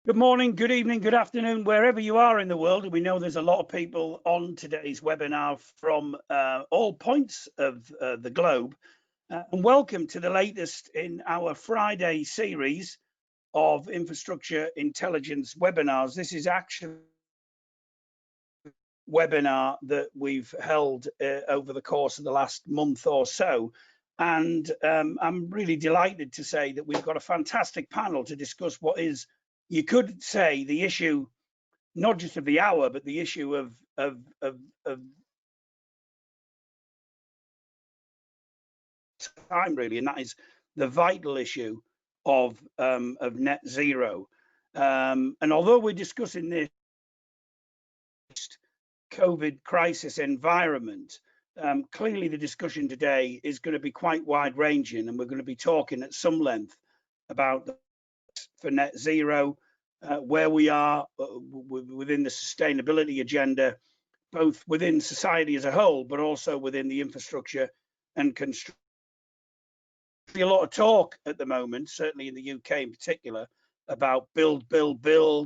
Good morning, good evening, good afternoon, wherever you are in the world. We know there's a lot of people on today's webinar from all points of the globe. And welcome to the latest in our Friday series of infrastructure intelligence webinars. This is actually a webinar that we've held over the course of the last month or so. And I'm really delighted to say that we've got a fantastic panel to discuss what is, you could say, the issue, not just of the hour, but the issue of time, really, and that is the vital issue of net zero. And although we're discussing this COVID crisis environment, clearly the discussion today is going to be quite wide-ranging, and we're going to be talking at some length about for net zero, where we are within the sustainability agenda, both within society as a whole, but also within the infrastructure and construction. A lot of talk at the moment, certainly in the UK in particular, about build,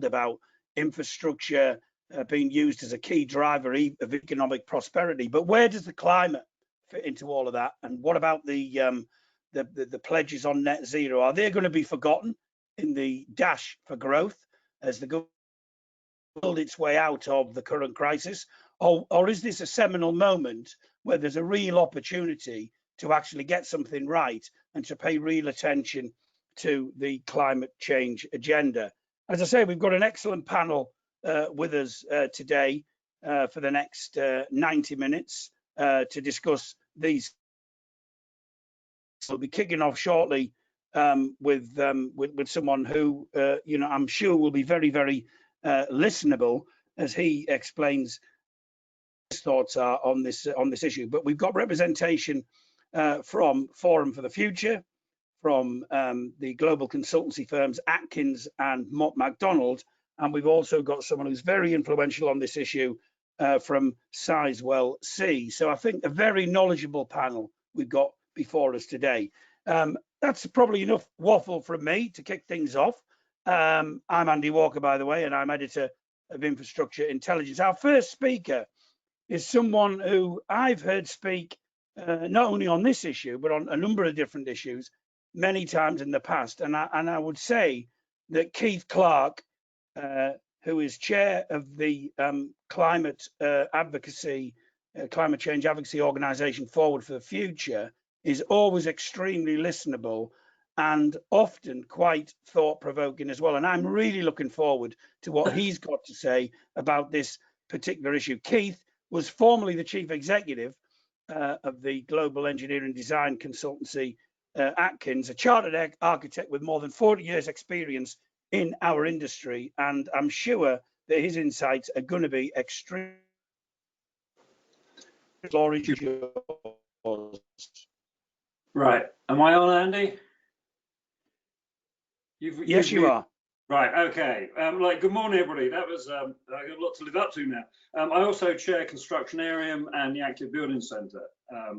about infrastructure being used as a key driver of economic prosperity. But where does the climate fit into all of that? And what about the pledges on net zero? Are they going to be forgotten in the dash for growth as the government build its way out of the current crisis? Or is this a seminal moment where there's a real opportunity to actually get something right and to pay real attention to the climate change agenda? As I say, we've got an excellent panel with us today for the next 90 minutes to discuss these. We'll be kicking off shortly with someone who, I'm sure will be very, very listenable as he explains his thoughts are on this issue. But we've got representation from Forum for the Future, from the global consultancy firms Atkins and Mott MacDonald, and we've also got someone who's very influential on this issue from Sizewell C. So I think a very knowledgeable panel we've got before us today. That's probably enough waffle from me to kick things off. I'm Andy Walker, by the way, and I'm editor of Infrastructure Intelligence. Our first speaker is someone who I've heard speak not only on this issue, but on a number of different issues many times in the past. And I would say that Keith Clark, who is chair of the climate change advocacy organization Forward for the Future, is always extremely listenable and often quite thought-provoking as well. And I'm really looking forward to what he's got to say about this particular issue. Keith was formerly the chief executive of the global engineering design consultancy Atkins, a chartered architect with more than 40 years experience in our industry, and I'm sure that his insights are going to be extremely. Right, am I on, Andy? Yes, you are. Right, okay. Good morning, everybody. That was I got a lot to live up to now. I also chair Constructionarium and the Active Building Centre,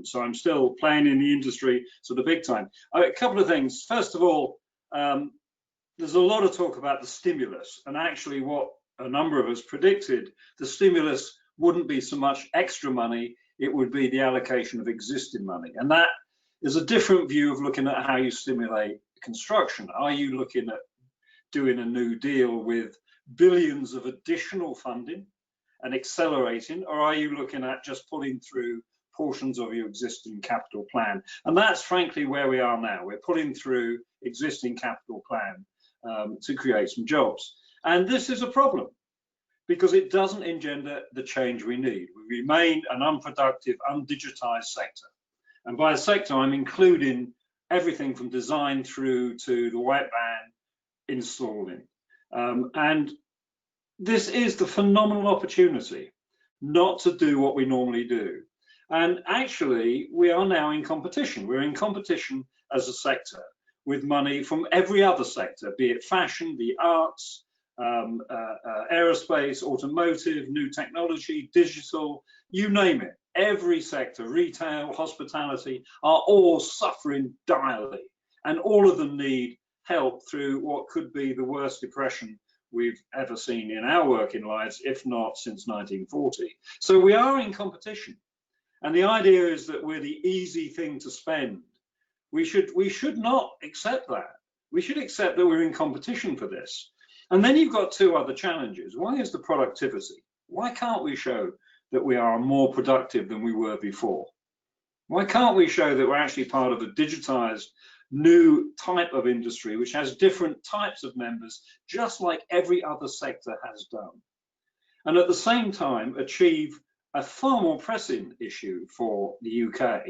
so I'm still playing in the industry sort of big time. A couple of things. First of all, there's a lot of talk about the stimulus, and actually what a number of us predicted, the stimulus wouldn't be so much extra money, it would be the allocation of existing money. And that is a different view of looking at how you stimulate construction. Are you looking at doing a new deal with billions of additional funding and accelerating, or are you looking at just pulling through portions of your existing capital plan? And that's frankly where we are now. We're pulling through existing capital plan to create some jobs. And this is a problem because it doesn't engender the change we need. We remain an unproductive, undigitized sector. And by sector, I'm including everything from design through to the white van installing. And this is the phenomenal opportunity not to do what we normally do. And actually, we are now in competition. We're in competition as a sector with money from every other sector, be it fashion, the arts, aerospace, automotive, new technology, digital, you name it. Every sector, retail, hospitality, are all suffering direly. And all of them need help through what could be the worst depression we've ever seen in our working lives, if not since 1940. So we are in competition. And the idea is that we're the easy thing to spend. We should not accept that. We should accept that we're in competition for this. And then you've got two other challenges. One is the productivity. Why can't we show that we are more productive than we were before? Why can't we show that we're actually part of a digitized new type of industry which has different types of members, just like every other sector has done? And at the same time, achieve a far more pressing issue for the UK,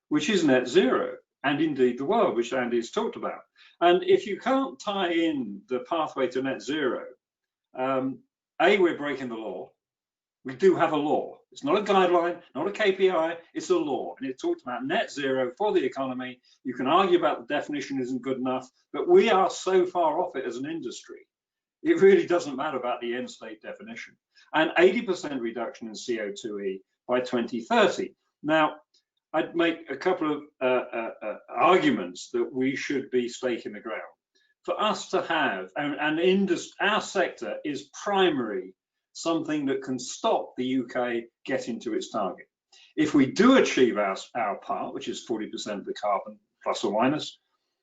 which is net zero, and indeed the world, which Andy's talked about. And if you can't tie in the pathway to net zero, we're breaking the law. We do have a law. It's not a guideline, not a KPI, it's a law. And it talks about net zero for the economy. You can argue about the definition isn't good enough, but we are so far off it as an industry. It really doesn't matter about the end state definition. And 80% reduction in CO2e by 2030. Now, I'd make a couple of arguments that we should be staking the ground. For us to have, our sector is primary, something that can stop the UK getting to its target. If we do achieve our part, which is 40% of the carbon, plus or minus,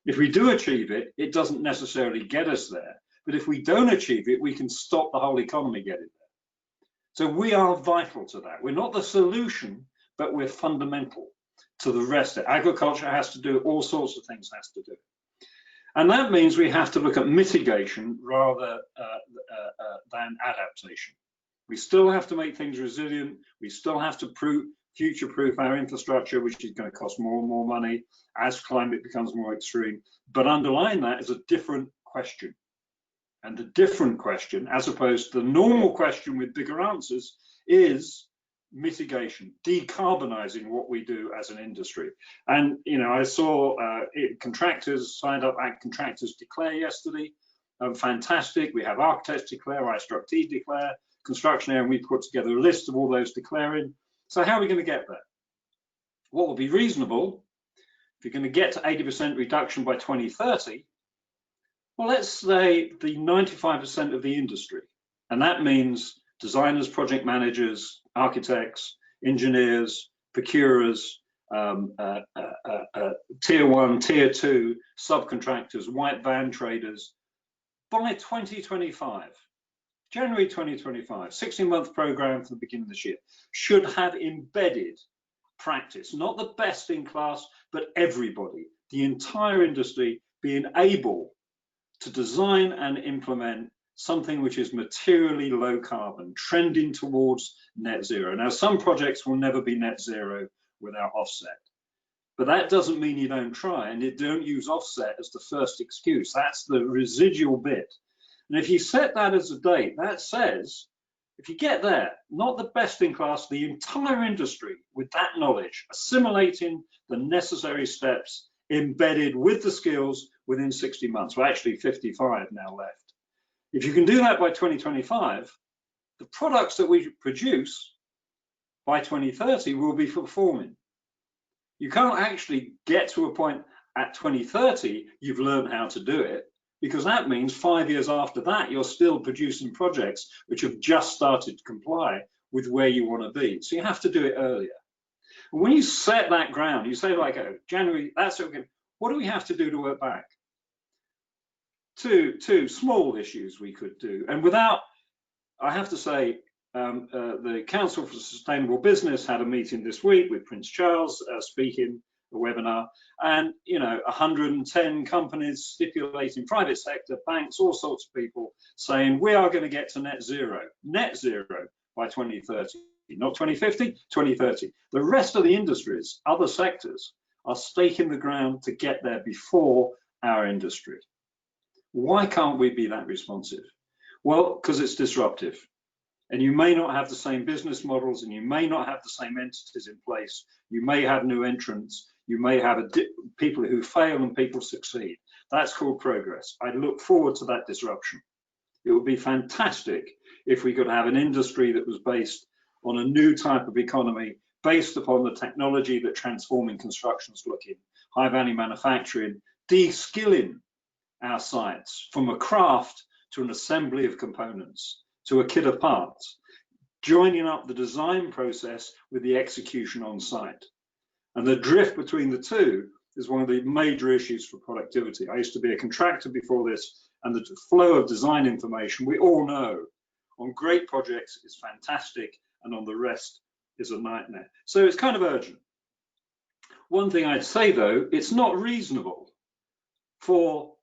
if we do achieve it, it doesn't necessarily get us there. But if we don't achieve it, we can stop the whole economy getting there. So we are vital to that. We're not the solution, but we're fundamental to the rest. Agriculture has to do, all sorts of things has to do. And that means we have to look at mitigation rather than adaptation. We still have to make things resilient. We still have to future-proof our infrastructure, which is going to cost more and more money as climate becomes more extreme. But underlying that is a different question. And the different question, as opposed to the normal question with bigger answers, is mitigation, decarbonizing what we do as an industry. And I saw contractors signed up at Contractors Declare yesterday. Fantastic. We have architects declare, iStructE declare, construction area, and we put together a list of all those declaring. So how are we going to get there? What would be reasonable if you're going to get to 80% reduction by 2030? Well, let's say the 95% of the industry, and that means designers, project managers, architects, engineers, procurers, tier 1, tier 2, subcontractors, white van traders, by 2025, January 2025, 16-month program from the beginning of this year, should have embedded practice, not the best in class, but everybody, the entire industry being able to design and implement something which is materially low carbon, trending towards net zero. Now, some projects will never be net zero without offset, but that doesn't mean you don't try, and you don't use offset as the first excuse. That's the residual bit. And if you set that as a date, that says, if you get there, not the best in class, the entire industry with that knowledge, assimilating the necessary steps, embedded with the skills within 60 months. Well, actually 55 now left. If you can do that by 2025, the products that we produce by 2030 will be performing. You can't actually get to a point at 2030 you've learned how to do it, because that means 5 years after that you're still producing projects which have just started to comply with where you want to be. So you have to do it earlier. And when you set that ground, you say like, oh, January, that's okay. What do we have to do to work back? Two small issues we could do, and without, I have to say, the Council for Sustainable Business had a meeting this week with Prince Charles speaking a webinar, and 110 companies stipulating, private sector, banks, all sorts of people saying we are going to get to net zero by 2030, not 2050, 2030. The rest of the industries, other sectors, are staking the ground to get there before our industry. Why can't we be that responsive? Well, because it's disruptive. And you may not have the same business models, and you may not have the same entities in place. You may have new entrants. You may have people who fail and people succeed. That's called progress. I look forward to that disruption. It would be fantastic if we could have an industry that was based on a new type of economy, based upon the technology that transforming construction is looking, high value manufacturing, de-skilling our sites from a craft to an assembly of components, to a kit of parts, joining up the design process with the execution on site. And the drift between the two is one of the major issues for productivity. I used to be a contractor before this, and the flow of design information, we all know, on great projects is fantastic, and on the rest is a nightmare. So it's kind of urgent. One thing I'd say though, it's not reasonable for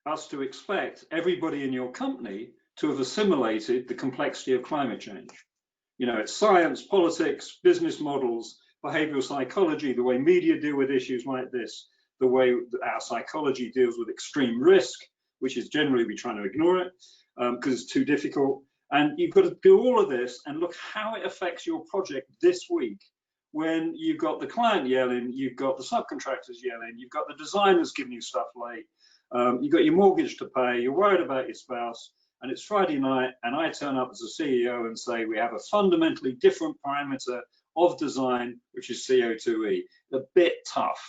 us to expect everybody in your company to have assimilated the complexity of climate change. You know, it's science, politics, business models, behavioral psychology, the way media deal with issues like this, the way our psychology deals with extreme risk, which is generally we trying to ignore it because it's too difficult. And you've got to do all of this and look how it affects your project this week, when you've got the client yelling, you've got the subcontractors yelling, you've got the designers giving you stuff late, you've got your mortgage to pay, you're worried about your spouse, and it's Friday night, and I turn up as a CEO and say we have a fundamentally different parameter of design, which is CO2e. A bit tough.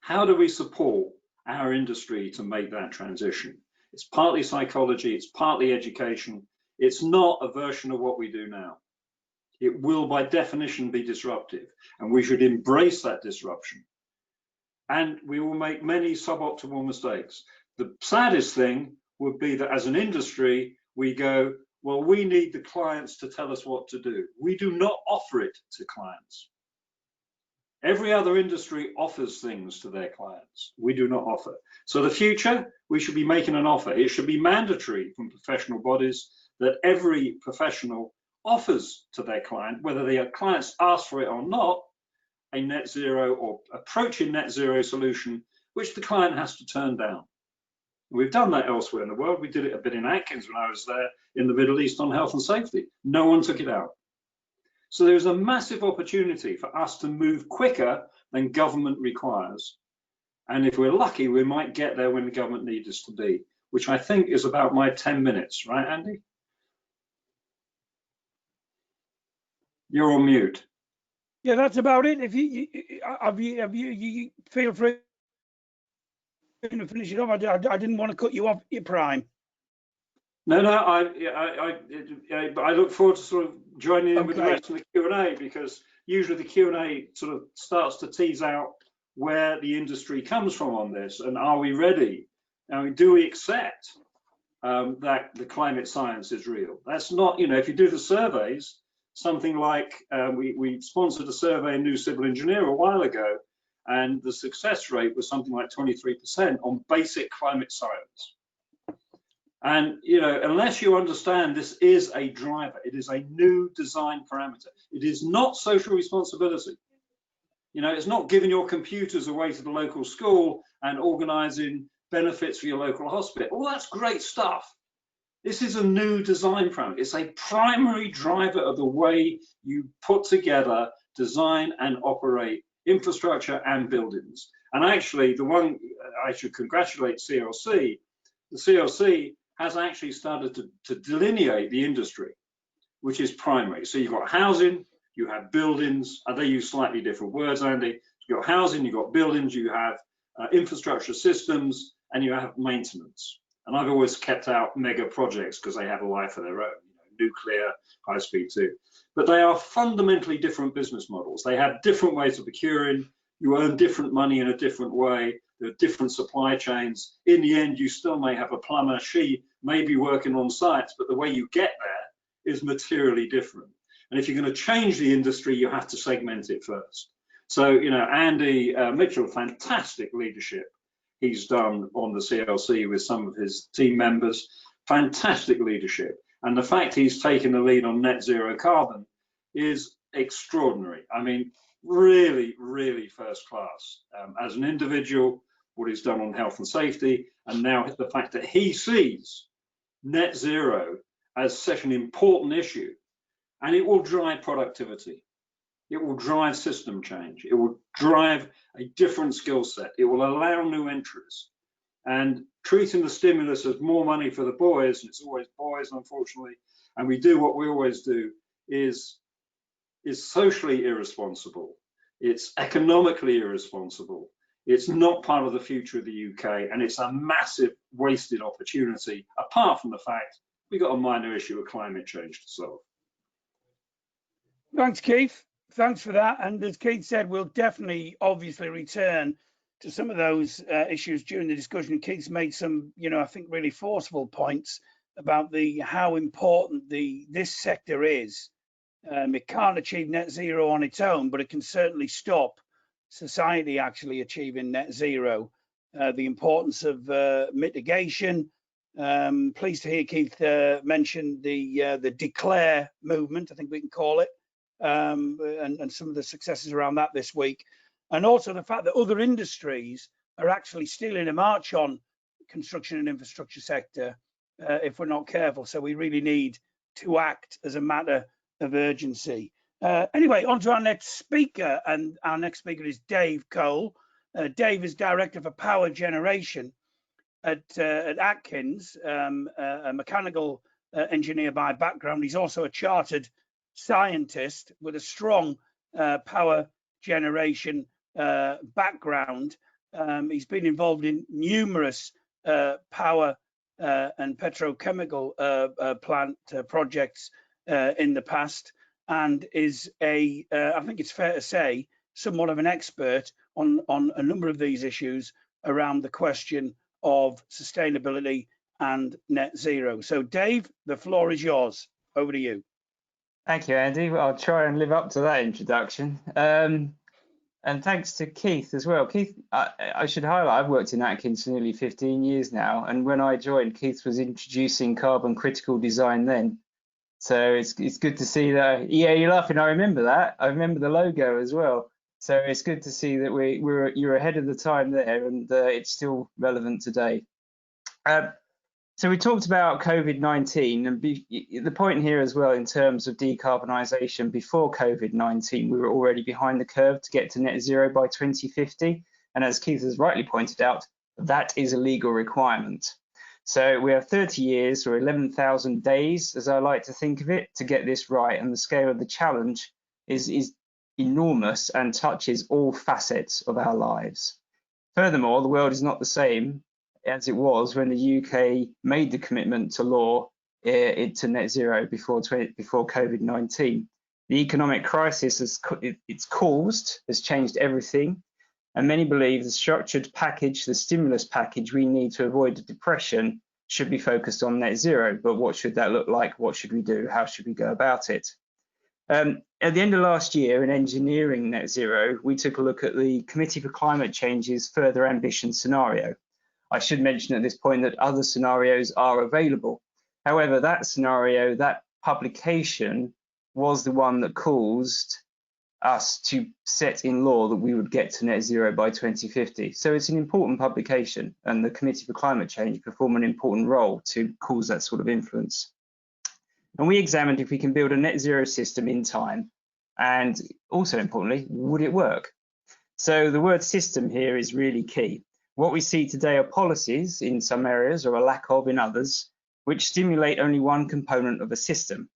How do we support our industry to make that transition? It's partly psychology, it's partly education. It's not a version of what we do now. It will by definition be disruptive, and we should embrace that disruption. And we will make many suboptimal mistakes. The saddest thing would be that as an industry, we go, well, we need the clients to tell us what to do. We do not offer it to clients. Every other industry offers things to their clients. We do not offer. So the future, we should be making an offer. It should be mandatory from professional bodies that every professional offers to their client, whether their clients ask for it or not, a net zero or approaching net zero solution, which the client has to turn down. We've done that elsewhere in the world. We did it a bit in Atkins when I was there in the Middle East on health and safety. No one took it out. So there's a massive opportunity for us to move quicker than government requires. And if we're lucky, we might get there when the government needs us to be, which I think is about my 10 minutes, right, Andy? You're on mute. Yeah, that's about it. If you feel free to finish it off. I didn't want to cut you off your prime. No, I look forward to sort of joining in with the rest of the Q&A, because usually the Q&A sort of starts to tease out where the industry comes from on this, and are we ready? I mean, do we accept that the climate science is real? That's not, you know, if you do the surveys, something like we sponsored a survey in New Civil Engineer a while ago, and the success rate was something like 23% on basic climate science. And, you know, unless you understand this is a driver, it is a new design parameter. It is not social responsibility. You know, it's not giving your computers away to the local school and organizing benefits for your local hospital. All that's great stuff. This is a new design parameter. It's a primary driver of the way you put together, design and operate infrastructure and buildings. And actually, the one I should congratulate CLC, the CLC has actually started to delineate the industry, which is primary. So you've got housing, you have buildings, they use slightly different words, Andy. You've got housing, you've got buildings, you have infrastructure systems, and you have maintenance. And I've always kept out mega projects because they have a life of their own, you know, nuclear, high speed too. But they are fundamentally different business models. They have different ways of procuring. You earn different money in a different way. There are different supply chains. In the end, you still may have a plumber. She may be working on sites, but the way you get there is materially different. And if you're going to change the industry, you have to segment it first. So, you know, Andy Mitchell, fantastic leadership he's done on the CLC with some of his team members, fantastic leadership. And the fact he's taken the lead on net zero carbon is extraordinary. I mean, really, really first class. As an individual, what he's done on health and safety, and now the fact that he sees net zero as such an important issue, and it will drive productivity. It will drive system change. It will drive a different skill set. It will allow new entries. And treating the stimulus as more money for the boys, and it's always boys, unfortunately, and we do what we always do, is socially irresponsible. It's economically irresponsible. It's not part of the future of the UK, and it's a massive wasted opportunity, apart from the fact we've got a minor issue of climate change to solve. Thanks, Keith. Thanks for that. And as Keith said, we'll definitely, obviously, return to some of those issues during the discussion. Keith's made some, I think, really forceful points about how important this sector is. It can't achieve net zero on its own, but it can certainly stop society actually achieving net zero. The importance of mitigation. Pleased to hear Keith mention the declare movement, I think we can call it, and some of the successes around that this week. And also the fact that other industries are actually stealing a march on construction and infrastructure sector if we're not careful. So we really need to act as a matter of urgency. Anyway, on to our next speaker, and our next speaker is Dave Cole. Dave is Director for Power Generation at Atkins, a mechanical engineer by background. He's also a chartered scientist with a strong power generation background. He's been involved in numerous power and petrochemical plant projects in the past, and is I think it's fair to say, somewhat of an expert on a number of these issues around the question of sustainability and net zero. So Dave, the floor is yours. Over to you. Thank you, Andy. Well, I'll try and live up to that introduction. And thanks to Keith as well. Keith, I should highlight, I've worked in Atkins for nearly 15 years now. And when I joined, Keith was introducing carbon critical design then. So it's good to see that. Yeah, you're laughing. I remember that. I remember the logo as well. So it's good to see that you're ahead of the time there, and it's still relevant today. So we talked about COVID-19, and the point here as well in terms of decarbonisation. Before COVID-19, we were already behind the curve to get to net zero by 2050. And as Keith has rightly pointed out, that is a legal requirement. So we have 30 years or 11,000 days, as I like to think of it, to get this right. And the scale of the challenge is enormous and touches all facets of our lives. Furthermore, the world is not the same as it was when the UK made the commitment to law to net zero before COVID-19. The economic crisis it's caused has changed everything, and many believe the structured package, the stimulus package we need to avoid the depression, should be focused on net zero. But what should that look like? What should we do? How should we go about it? At the end of last year, in engineering net zero, we took a look at the Committee for Climate Change's further ambition scenario. I should mention at this point that other scenarios are available. However, that scenario, that publication, was the one that caused us to set in law that we would get to net zero by 2050. So it's an important publication, and the Committee for Climate Change perform an important role to cause that sort of influence. And we examined if we can build a net zero system in time, and also importantly, would it work? So the word system here is really key. What we see today are policies in some areas, or a lack of in others, which stimulate only one component of a system.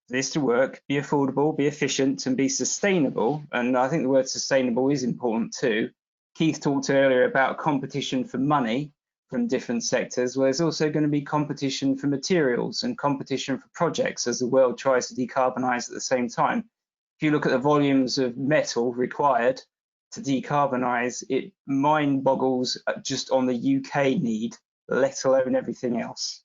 For this to work, be affordable, be efficient, and be sustainable, and I think the word sustainable is important too. Keith talked earlier about competition for money from different sectors. Well, there's also going to be competition for materials and competition for projects as the world tries to decarbonise at the same time. If you look at the volumes of metal required to decarbonise, it mind boggles just on the UK need, let alone everything else.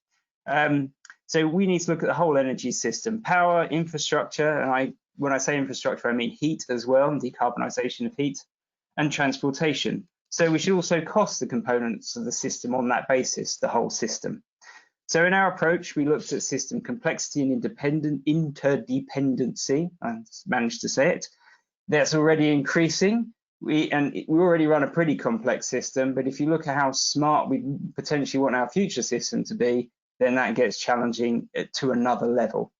So we need to look at the whole energy system, power, infrastructure, and when I say infrastructure, I mean heat as well, and decarbonisation of heat, and transportation. So we should also cost the components of the system on that basis, the whole system. So in our approach, we looked at system complexity and interdependency. I managed to say it. That's already increasing. We already run a pretty complex system, but if you look at how smart we potentially want our future system to be, then that gets challenging to another level.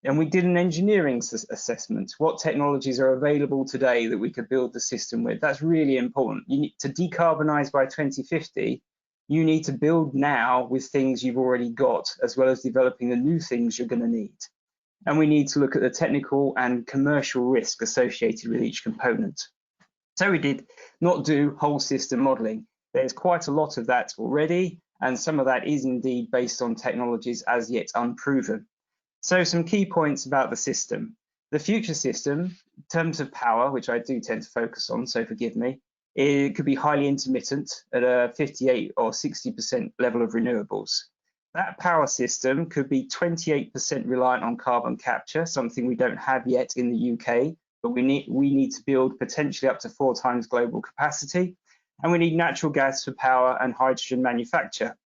And we did an engineering assessment. What technologies are available today that we could build the system with? That's really important. You need to decarbonize by 2050. You need to build now with things you've already got, as well as developing the new things you're going to need. And we need to look at the technical and commercial risk associated with each component. So we did not do whole system modeling. There's quite a lot of that already, and some of that is indeed based on technologies as yet unproven. So some key points about the system. The future system, in terms of power, which I do tend to focus on, so forgive me, it could be highly intermittent at a 58 or 60% level of renewables. That power system could be 28% reliant on carbon capture, something we don't have yet in the UK, but we need to build potentially up to 4 times global capacity. And we need natural gas for power and hydrogen manufacture.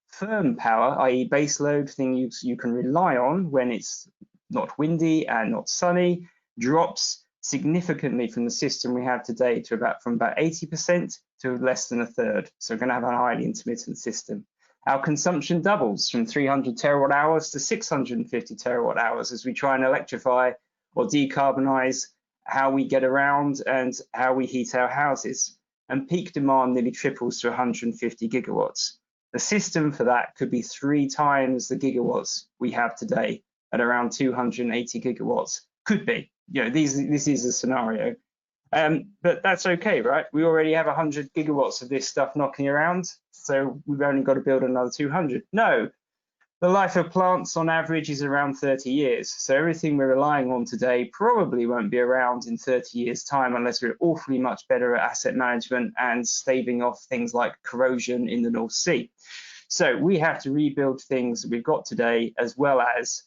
Firm power, i.e. baseload, things you can rely on when it's not windy and not sunny, drops significantly from the system we have today to from about 80% to less than a third. So we're going to have a highly intermittent system. Our consumption doubles from 300 terawatt hours to 650 terawatt hours as we try and electrify or decarbonize how we get around and how we heat our houses. And peak demand nearly triples to 150 gigawatts. The system for that could be 3 times the gigawatts we have today at around 280 gigawatts. Could be. You know, this is a scenario. But that's okay, right? We already have 100 gigawatts of this stuff knocking around, so we've only got to build another 200. No, the life of plants on average is around 30 years. So everything we're relying on today probably won't be around in 30 years' time unless we're awfully much better at asset management and staving off things like corrosion in the North Sea. So we have to rebuild things that we've got today as well as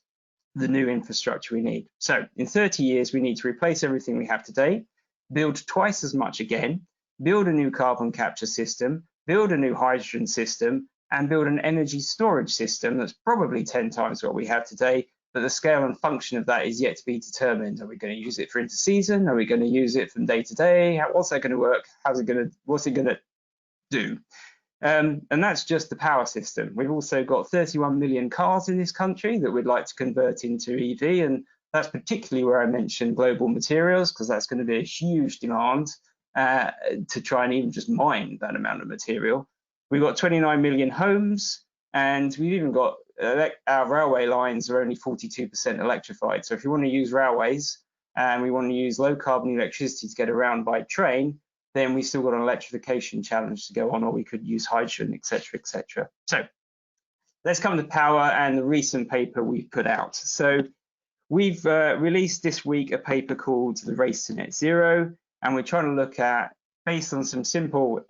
the new infrastructure we need. So in 30 years, we need to replace everything we have today, build twice as much again, build a new carbon capture system, build a new hydrogen system, and build an energy storage system that's probably 10 times what we have today, but the scale and function of that is yet to be determined. Are we going to use it for interseason? Are we going to use it from day to day? What's that going to work? What's it going to do? And that's just the power system. We've also got 31 million cars in this country that we'd like to convert into EV, and that's particularly where I mentioned global materials, because that's going to be a huge demand to try and even just mine that amount of material. We've got 29 million homes, and we've even got our railway lines are only 42% electrified. So if you want to use railways and we want to use low carbon electricity to get around by train, then we still got an electrification challenge to go on, or we could use hydrogen, etc., etc. So let's come to power and the recent paper we've put out. So we've released this week a paper called The Race to Net Zero, and we're trying to look at, based on some simple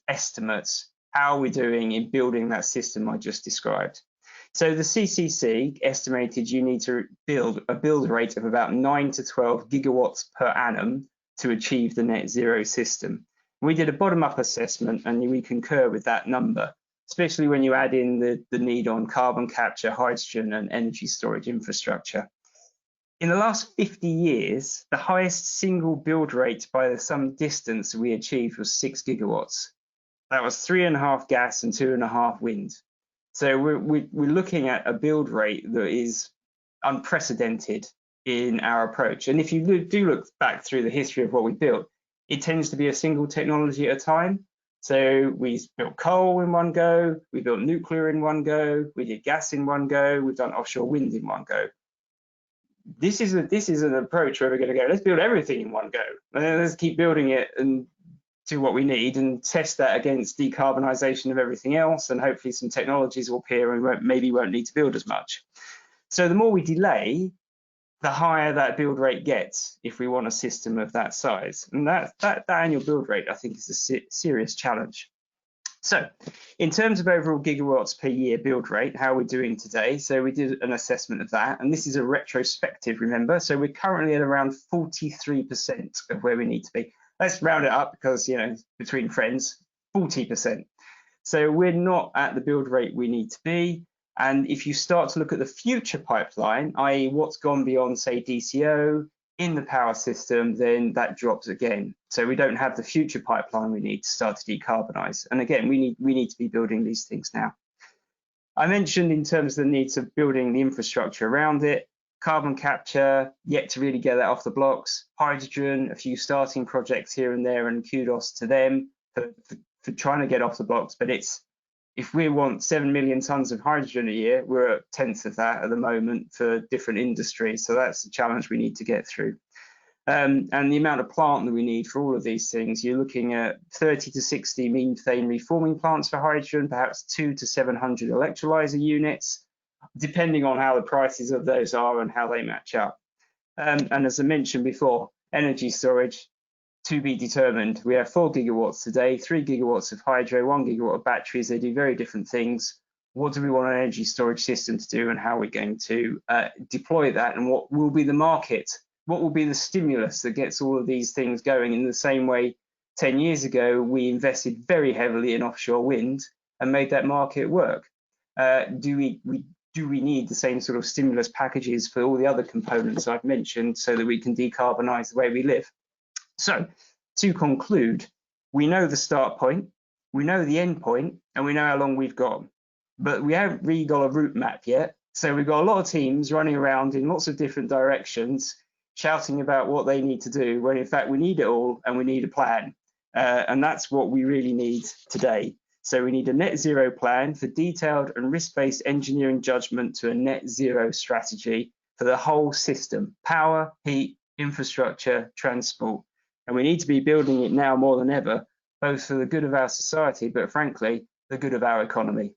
estimates, how we're doing in building that system I just described. So the CCC estimated you need to build a build rate of about 9 to 12 gigawatts per annum to achieve the net zero system. We did a bottom-up assessment and we concur with that number, especially when you add in the need on carbon capture, hydrogen and energy storage infrastructure. In the last 50 years, the highest single build rate by some distance we achieved was 6 gigawatts. That was 3.5 gas and 2.5 wind. So we're looking at a build rate that is unprecedented in our approach. And if you do look back through the history of what we built, it tends to be a single technology at a time. So we built coal in one go, we built nuclear in one go, we did gas in one go, we've done offshore wind in one go. This is an approach where we're going to go, let's build everything in one go. And then let's keep building it and do what we need and test that against decarbonisation of everything else, and hopefully some technologies will appear and maybe won't need to build as much. So the more we delay, the higher that build rate gets if we want a system of that size. And that annual build rate, I think, is a serious challenge. So in terms of overall gigawatts per year build rate, how we're doing today, so we did an assessment of that, and this is a retrospective, remember, so we're currently at around 43% of where we need to be. Let's round it up because, you know, between friends, 40%. So we're not at the build rate we need to be. And if you start to look at the future pipeline, i.e. what's gone beyond, say, DCO in the power system, then that drops again. So we don't have the future pipeline we need to start to decarbonize. And again, we need to be building these things now. I mentioned in terms of the needs of building the infrastructure around it, carbon capture, yet to really get that off the blocks, hydrogen, a few starting projects here and there, and kudos to them for trying to get off the blocks. But if we want 7 million tons of hydrogen a year, we're at 1/10 of that at the moment for different industries. So that's the challenge we need to get through. And the amount of plant that we need for all of these things, you're looking at 30 to 60 methane reforming plants for hydrogen, perhaps 200 to 700 electrolyzer units, depending on how the prices of those are and how they match up. And as I mentioned before, energy storage to be determined. We have 4 gigawatts today, 3 gigawatts of hydro, 1 gigawatt of batteries. They do very different things. What do we want an energy storage system to do, and how are we going to deploy that, and what will be the market? What will be the stimulus that gets all of these things going? In the same way, 10 years ago, we invested very heavily in offshore wind and made that market work. Do we need the same sort of stimulus packages for all the other components I've mentioned so that we can decarbonize the way we live? So, to conclude, we know the start point, we know the end point, and we know how long we've got. But we haven't really got a route map yet. So we've got a lot of teams running around in lots of different directions, shouting about what they need to do, when in fact we need it all and we need a plan. And that's what we really need today. So we need a net zero plan for detailed and risk-based engineering judgment to a net zero strategy for the whole system: power, heat, infrastructure, transport. And we need to be building it now more than ever, both for the good of our society, but frankly, the good of our economy.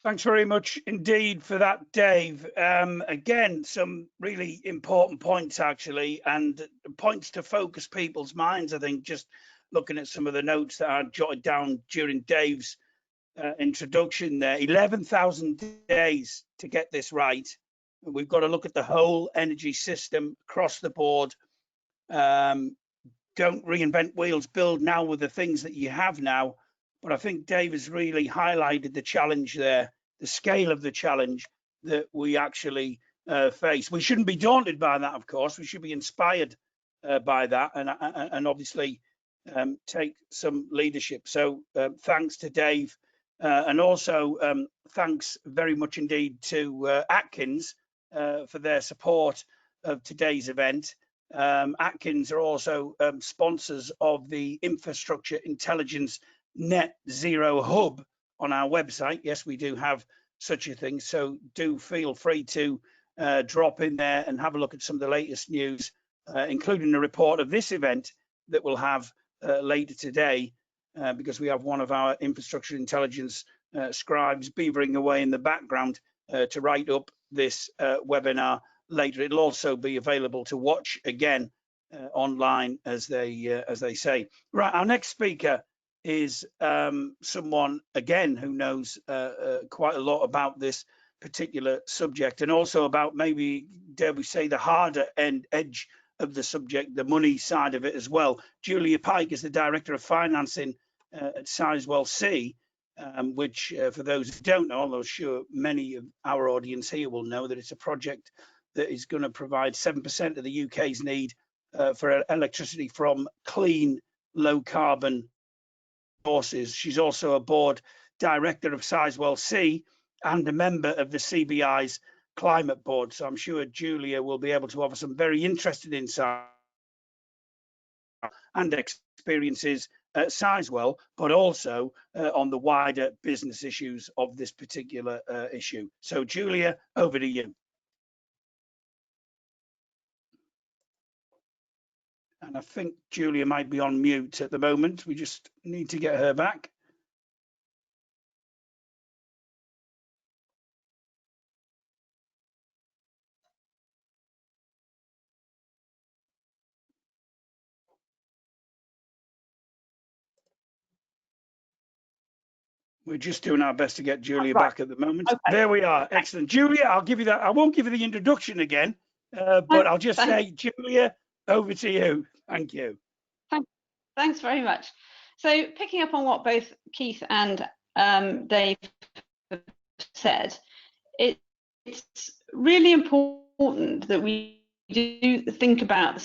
Thanks very much indeed for that, Dave. Again, some really important points, actually, and points to focus people's minds. I think just looking at some of the notes that I jotted down during Dave's introduction there, 11,000 days to get this right. We've got to look at the whole energy system across the board. Don't reinvent wheels, build now with the things that you have now. But I think Dave has really highlighted the challenge there, the scale of the challenge that we actually face. We shouldn't be daunted by that, of course. We should be inspired by that, and obviously take some leadership. So thanks to Dave, and also thanks very much indeed to Atkins for their support of today's event. Atkins are also sponsors of the Infrastructure Intelligence Net Zero Hub on our website. Yes, we do have such a thing, so do feel free to drop in there and have a look at some of the latest news, including a report of this event that we'll have later today, because we have one of our infrastructure intelligence scribes beavering away in the background to write up this webinar later. It'll also be available to watch again online, as they say. Right, our next speaker is someone, again, who knows quite a lot about this particular subject, and also about, maybe, dare we say, the harder edge of the subject, the money side of it as well. Julia Pike is the Director of Financing at Sizewell C, which, for those who don't know, although sure many of our audience here will know, that it's a project that is going to provide 7% of the UK's need for electricity from clean, low carbon sources. She's also a board director of Sizewell C and a member of the CBI's climate board. So I'm sure Julia will be able to offer some very interesting insight and experiences at Sizewell, but also on the wider business issues of this particular issue. So Julia, over to you. And I think Julia might be on mute at the moment. We just need to get her back. We're just doing our best to get Julia back at the moment. Okay. There we are. Excellent. Julia, I'll give you that. I won't give you the introduction again, but I'll just say, Julia, over to you. Thank you. Thanks very much. So picking up on what both Keith and Dave said, it's really important that we do think about the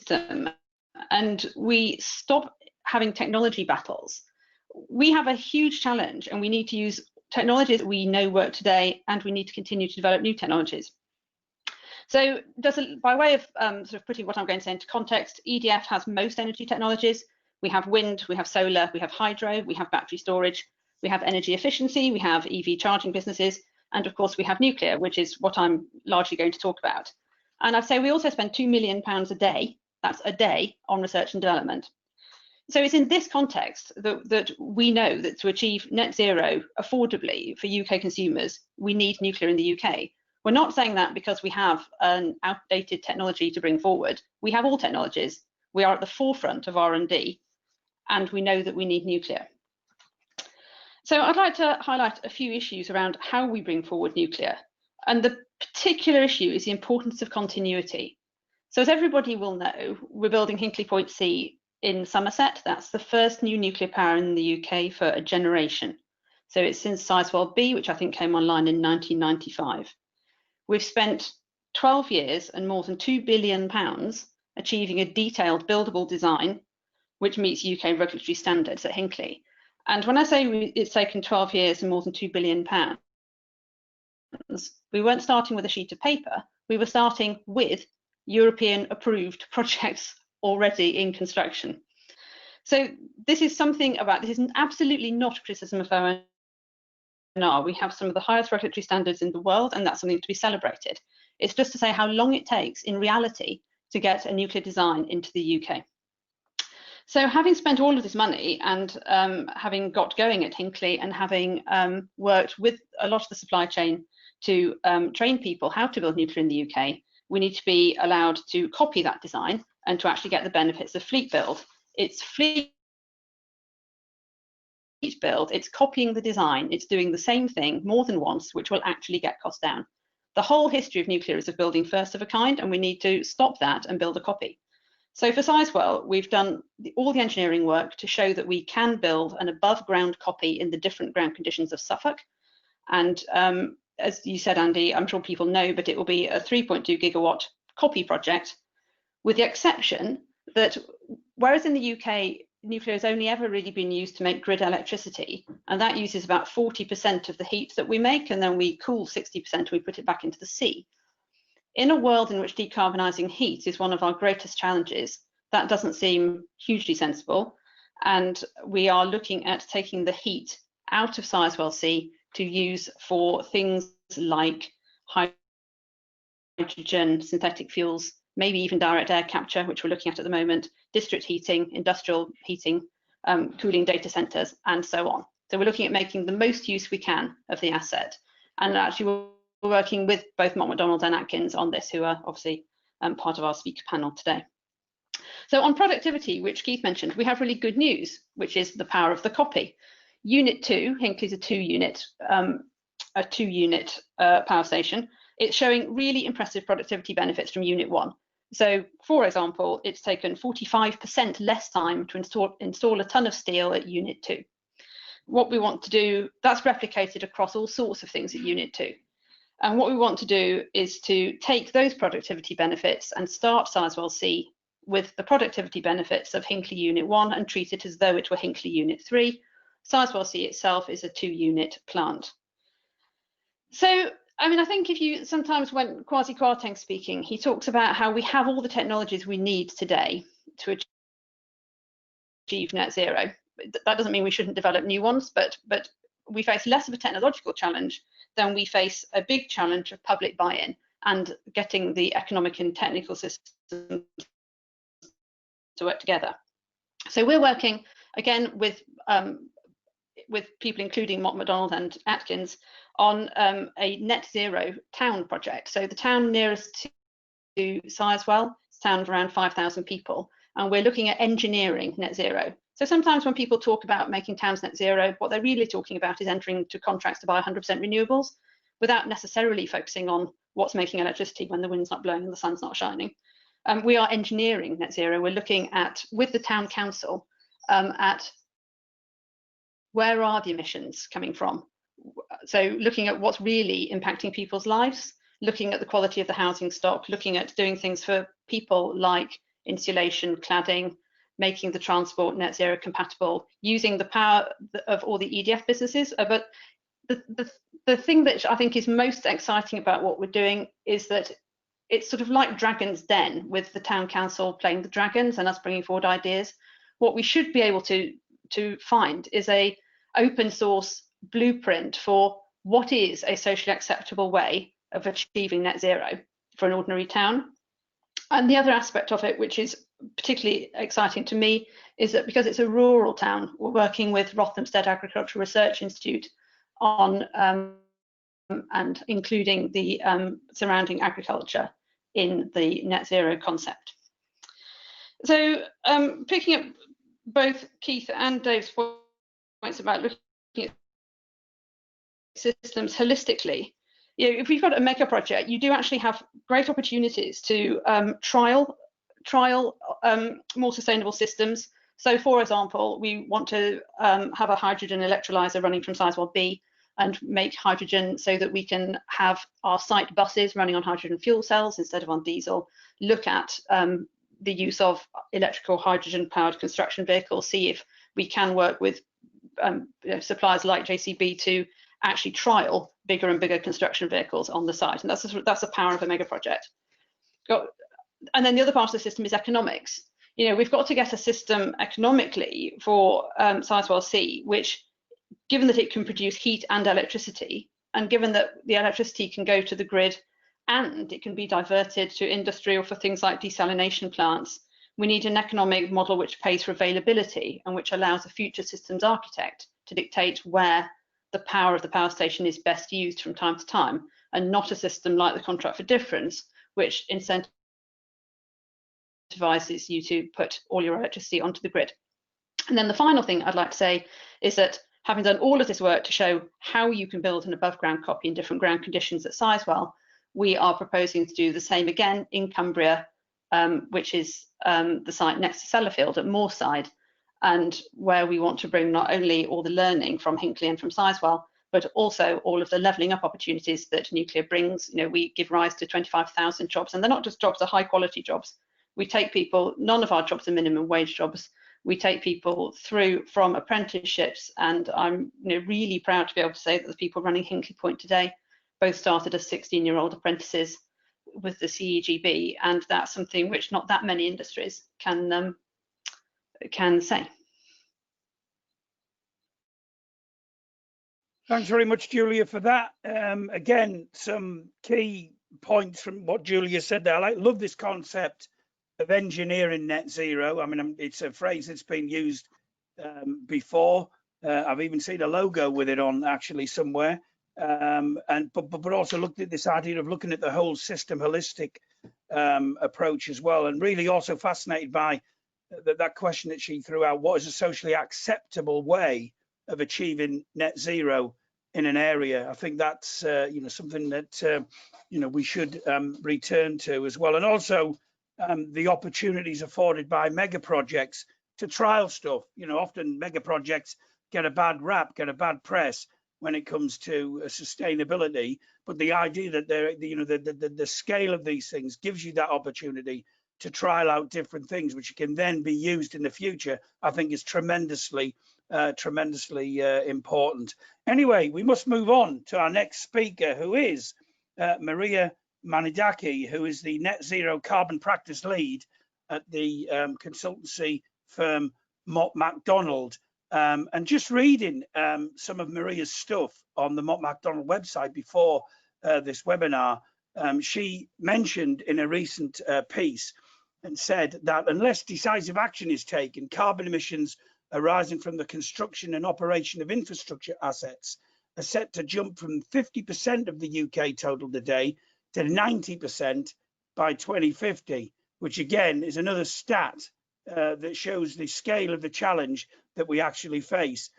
system and we stop having technology battles. We have a huge challenge and we need to use technologies we know work today, and we need to continue to develop new technologies. So by way of sort of putting what I'm going to say into context, EDF has most energy technologies. We have wind, we have solar, we have hydro, we have battery storage, we have energy efficiency, we have EV charging businesses, and of course we have nuclear, which is what I'm largely going to talk about. And I'd say we also spend £2 million a day, that's a day, on research and development. So it's in this context that we know that to achieve net zero affordably for UK consumers, we need nuclear in the UK. We're not saying that because we have an outdated technology to bring forward. We have all technologies. We are at the forefront of R&D, and we know that we need nuclear. So I'd like to highlight a few issues around how we bring forward nuclear. And the particular issue is the importance of continuity. So as everybody will know, we're building Hinkley Point C in Somerset. That's the first new nuclear power in the UK for a generation. So it's since Sizewell B, which I think came online in 1995. We've spent 12 years and more than £2 billion achieving a detailed buildable design which meets UK regulatory standards at Hinkley. And when I say it's taken 12 years and more than £2 billion, we weren't starting with a sheet of paper, we were starting with European approved projects already in construction. So this is absolutely not a criticism of ONR. We have some of the highest regulatory standards in the world, and that's something to be celebrated. It's just to say how long it takes in reality to get a nuclear design into the UK. So having spent all of this money and having got going at Hinkley and having worked with a lot of the supply chain to train people how to build nuclear in the UK, we need to be allowed to copy that design and to actually get the benefits of fleet build. It's fleet build, it's copying the design, it's doing the same thing more than once, which will actually get costs down. The whole history of nuclear is of building first of a kind, and we need to stop that and build a copy. So for Sizewell, we've done all the engineering work to show that we can build an above ground copy in the different ground conditions of Suffolk. And as you said, Andy, I'm sure people know, but it will be a 3.2 gigawatt copy project, with the exception that whereas in the UK, nuclear has only ever really been used to make grid electricity, and that uses about 40% of the heat that we make, and then we cool 60% and we put it back into the sea. In a world in which decarbonising heat is one of our greatest challenges, that doesn't seem hugely sensible, and we are looking at taking the heat out of Sizewell C to use for things like hydrogen, synthetic fuels, maybe even direct air capture, which we're looking at the moment, district heating, industrial heating, cooling data centres, and so on. So we're looking at making the most use we can of the asset. And actually we're working with both Mott MacDonald and Atkins on this, who are obviously part of our speaker panel today. So on productivity, which Keith mentioned, we have really good news, which is the power of the copy. Unit 2, Hinkley's a two-unit power station. It's showing really impressive productivity benefits from Unit 1. So, for example, it's taken 45% less time to install a ton of steel at Unit 2. What we want to do, that's replicated across all sorts of things at Unit 2. And what we want to do is to take those productivity benefits and start Sizewell C with the productivity benefits of Hinkley Unit 1 and treat it as though it were Hinkley Unit 3. Sizewell C itself is a 2-unit plant. So, I mean, I think if you sometimes when Kwasi Kwarteng's speaking, he talks about how we have all the technologies we need today to achieve net zero. That doesn't mean we shouldn't develop new ones, but we face less of a technological challenge than we face a big challenge of public buy-in and getting the economic and technical systems to work together. So we're working again with people including Mott MacDonald and Atkins on a net zero town project. So the town nearest to Sizewell, it's a town of around 5,000 people, and we're looking at engineering net zero. So sometimes when people talk about making towns net zero, what they're really talking about is entering into contracts to buy 100% renewables without necessarily focusing on what's making electricity when the wind's not blowing and the sun's not shining. We are engineering net zero. We're looking at, with the town council, at where are the emissions coming from? So looking at what's really impacting people's lives, looking at the quality of the housing stock, looking at doing things for people like insulation, cladding, making the transport net zero compatible, using the power of all the EDF businesses. But the thing that I think is most exciting about what we're doing is that it's sort of like Dragon's Den, with the town council playing the dragons and us bringing forward ideas. What we should be able to find is a open source blueprint for what is a socially acceptable way of achieving net zero for an ordinary town. And the other aspect of it, which is particularly exciting to me, is that because it's a rural town, we're working with Rothamsted Agricultural Research Institute on and including the surrounding agriculture in the net zero concept. So picking up both Keith and Dave's points about looking at systems holistically, if we've got a mega project, you do actually have great opportunities to trial more sustainable systems. So, for example, we want to have a hydrogen electrolyzer running from Sizewell B and make hydrogen so that we can have our site buses running on hydrogen fuel cells instead of on diesel. Look at the use of electrical hydrogen powered construction vehicles, see if we can work with suppliers like JCB to actually trial bigger and bigger construction vehicles on the site. And that's the power of a mega project. And then the other part of the system is economics. We've got to get a system economically for Sizewell C, which, given that it can produce heat and electricity, and given that the electricity can go to the grid and it can be diverted to industry or for things like desalination plants, we need an economic model which pays for availability and which allows a future systems architect to dictate where the power of the power station is best used from time to time, and not a system like the contract for difference, which incentivizes you to put all your electricity onto the grid. And then the final thing I'd like to say is that, having done all of this work to show how you can build an above ground copy in different ground conditions at Sizewell, we are proposing to do the same again in Cumbria, which is the site next to Sellafield at Moorside, and where we want to bring not only all the learning from Hinckley and from Sizewell, but also all of the levelling up opportunities that nuclear brings. We give rise to 25,000 jobs, and they're not just jobs, they're high quality jobs. We take people, none of our jobs are minimum wage jobs. We take people through from apprenticeships, and I'm really proud to be able to say that the people running Hinkley Point today both started as 16-year-old apprentices with the CEGB, and that's something which not that many industries can say. Thanks very much, Julia, for that. Again, some key points from what Julia said there. I love this concept of engineering net zero. I mean, it's a phrase that's been used before. I've even seen a logo with it on actually somewhere. But also looked at this idea of looking at the whole system holistic approach as well, and really also fascinated by that question that she threw out: what is a socially acceptable way of achieving net zero in an area? I think that's something that we should return to as well, and also the opportunities afforded by mega projects to trial stuff. Often mega projects get a bad rap, get a bad press when it comes to sustainability, but the idea that the scale of these things gives you that opportunity to trial out different things which can then be used in the future, I think is tremendously important. Anyway, we must move on to our next speaker, who is Maria Manidaki, who is the Net Zero Carbon Practice Lead at the consultancy firm Mott MacDonald. And just reading some of Maria's stuff on the Mott MacDonald website before this webinar, she mentioned in a recent piece and said that unless decisive action is taken, carbon emissions arising from the construction and operation of infrastructure assets are set to jump from 50% of the UK total today to 90% by 2050, which again is another stat that shows the scale of the challenge that we actually face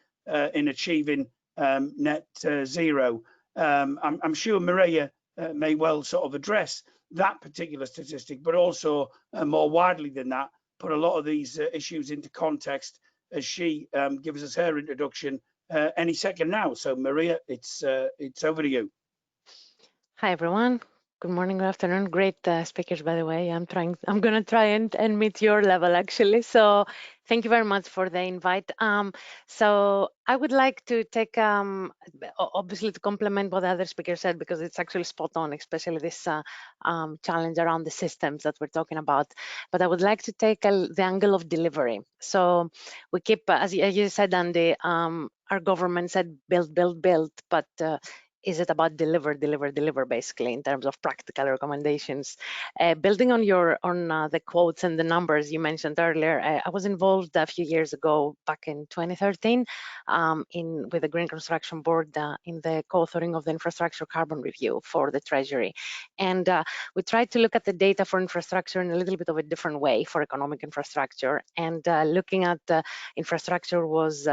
in achieving net zero. I'm sure Maria may well sort of address that particular statistic, but also more widely than that, put a lot of these issues into context as she gives us her introduction any second now. So Maria, it's over to you. Hi everyone. Good morning, good afternoon. Great speakers, by the way. I'm going to try and meet your level actually. So thank you very much for the invite. So I would like to take, obviously to complement what the other speaker said, because it's actually spot on, especially this challenge around the systems that we're talking about. But I would like to take the angle of delivery. So we keep, as you said, Andy, our government said build, build, build, but is it about deliver basically in terms of practical recommendations? Building on the quotes and the numbers you mentioned earlier, I was involved a few years ago, back in 2013, with the Green Construction Board in the co-authoring of the infrastructure carbon review for the Treasury. And we tried to look at the data for infrastructure in a little bit of a different way for economic infrastructure. And looking at infrastructure was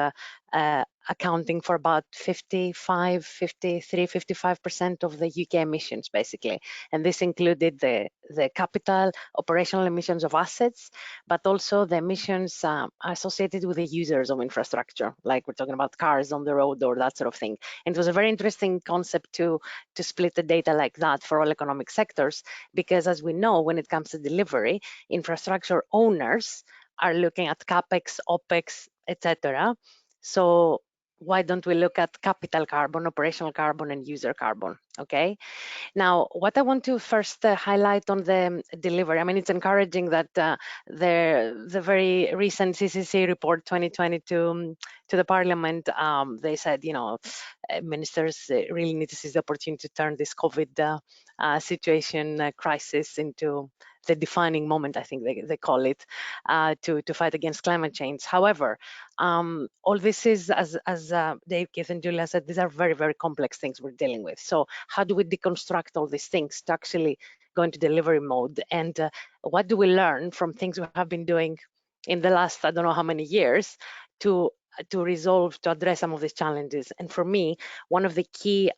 accounting for about 55% of the UK emissions, basically. And this included the capital operational emissions of assets, but also the emissions associated with the users of infrastructure, like we're talking about cars on the road or that sort of thing. And it was a very interesting concept to split the data like that for all economic sectors, because as we know, when it comes to delivery, infrastructure owners are looking at CapEx, OpEx, etc. So why don't we look at capital carbon, operational carbon, and user carbon? Okay. Now, what I want to first highlight on the delivery, I mean, it's encouraging that the very recent CCC report 2022 to the Parliament, they said, ministers really need to seize the opportunity to turn this COVID situation crisis into the defining moment, I think they call it, to fight against climate change. However, all this is, as Dave, Keith, and Julia said, these are very, very complex things we're dealing with. So how do we deconstruct all these things to actually go into delivery mode? And what do we learn from things we have been doing in the last, I don't know how many years, to address some of these challenges? And for me, one of the key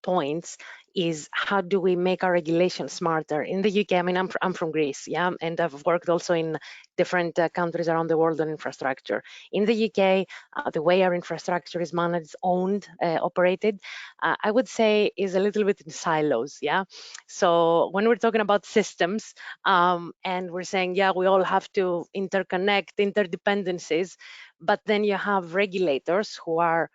points is how do we make our regulation smarter? In the UK, I mean, I'm from Greece, yeah, and I've worked also in different countries around the world on infrastructure. In the UK, the way our infrastructure is managed, owned, operated, I would say is a little bit in silos, yeah? So when we're talking about systems and we're saying, yeah, we all have to interconnect, interdependencies, but then you have regulators who are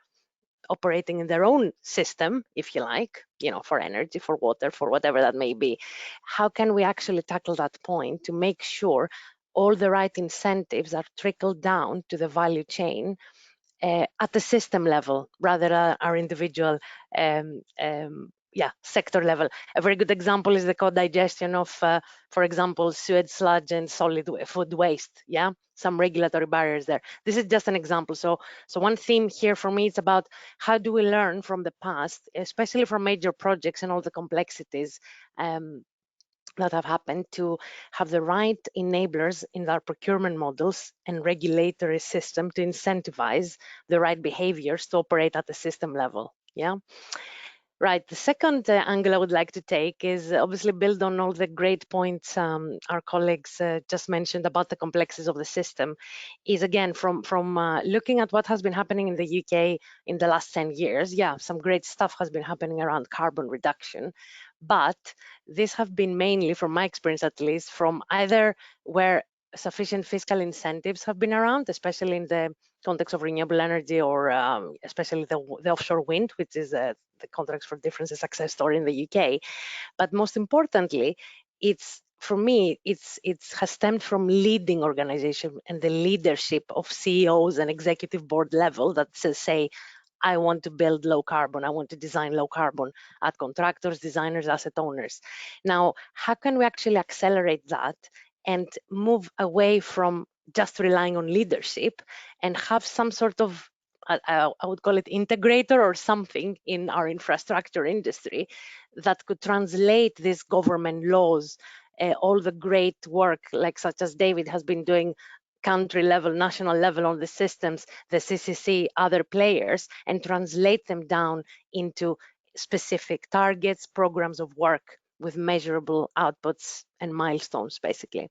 operating in their own system, if you like, for energy, for water, for whatever that may be. How can we actually tackle that point to make sure all the right incentives are trickled down to the value chain at the system level rather than our individual sector level? A very good example is the co-digestion of, for example, sewage sludge and solid food waste. Yeah, some regulatory barriers there. This is just an example. So one theme here for me is about how do we learn from the past, especially from major projects and all the complexities that have happened, to have the right enablers in our procurement models and regulatory system to incentivize the right behaviors to operate at the system level. Yeah. Right. The second angle I would like to take is obviously build on all the great points our colleagues just mentioned about the complexities of the system. Is again from looking at what has been happening in the UK in the last 10 years. Yeah, some great stuff has been happening around carbon reduction, but this have been mainly, from my experience at least, from either where sufficient fiscal incentives have been around, especially in the context of renewable energy, or especially the offshore wind, which is the Contracts for Difference success story in the UK. But most importantly, for me, it has stemmed from leading organization and the leadership of CEOs and executive board level that say, I want to build low carbon, I want to design low carbon at contractors, designers, asset owners. Now, how can we actually accelerate that and move away from just relying on leadership and have some sort of, I would call it integrator or something in our infrastructure industry that could translate these government laws, all the great work like such as David has been doing country level, national level on the systems, the CCC, other players, and translate them down into specific targets, programs of work with measurable outputs and milestones, basically.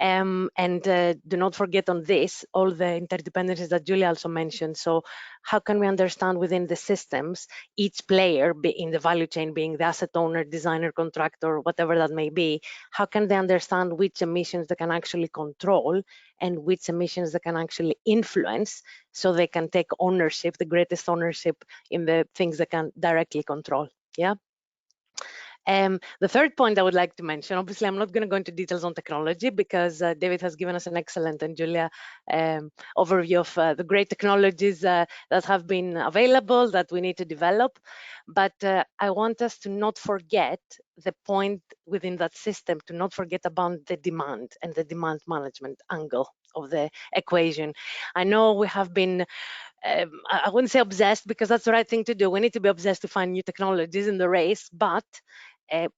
And do not forget on this, all the interdependencies that Julia also mentioned. So how can we understand within the systems, each player in the value chain, being the asset owner, designer, contractor, whatever that may be, how can they understand which emissions they can actually control and which emissions they can actually influence, so they can take ownership, the greatest ownership in the things they can directly control. Yeah. The third point I would like to mention, obviously, I'm not going to go into details on technology because David has given us an excellent, and Julia, overview of the great technologies that have been available that we need to develop. But I want us to not forget the point within that system, to not forget about the demand and the demand management angle of the equation. I know we have been I wouldn't say obsessed, because that's the right thing to do. We need to be obsessed to find new technologies in the race, but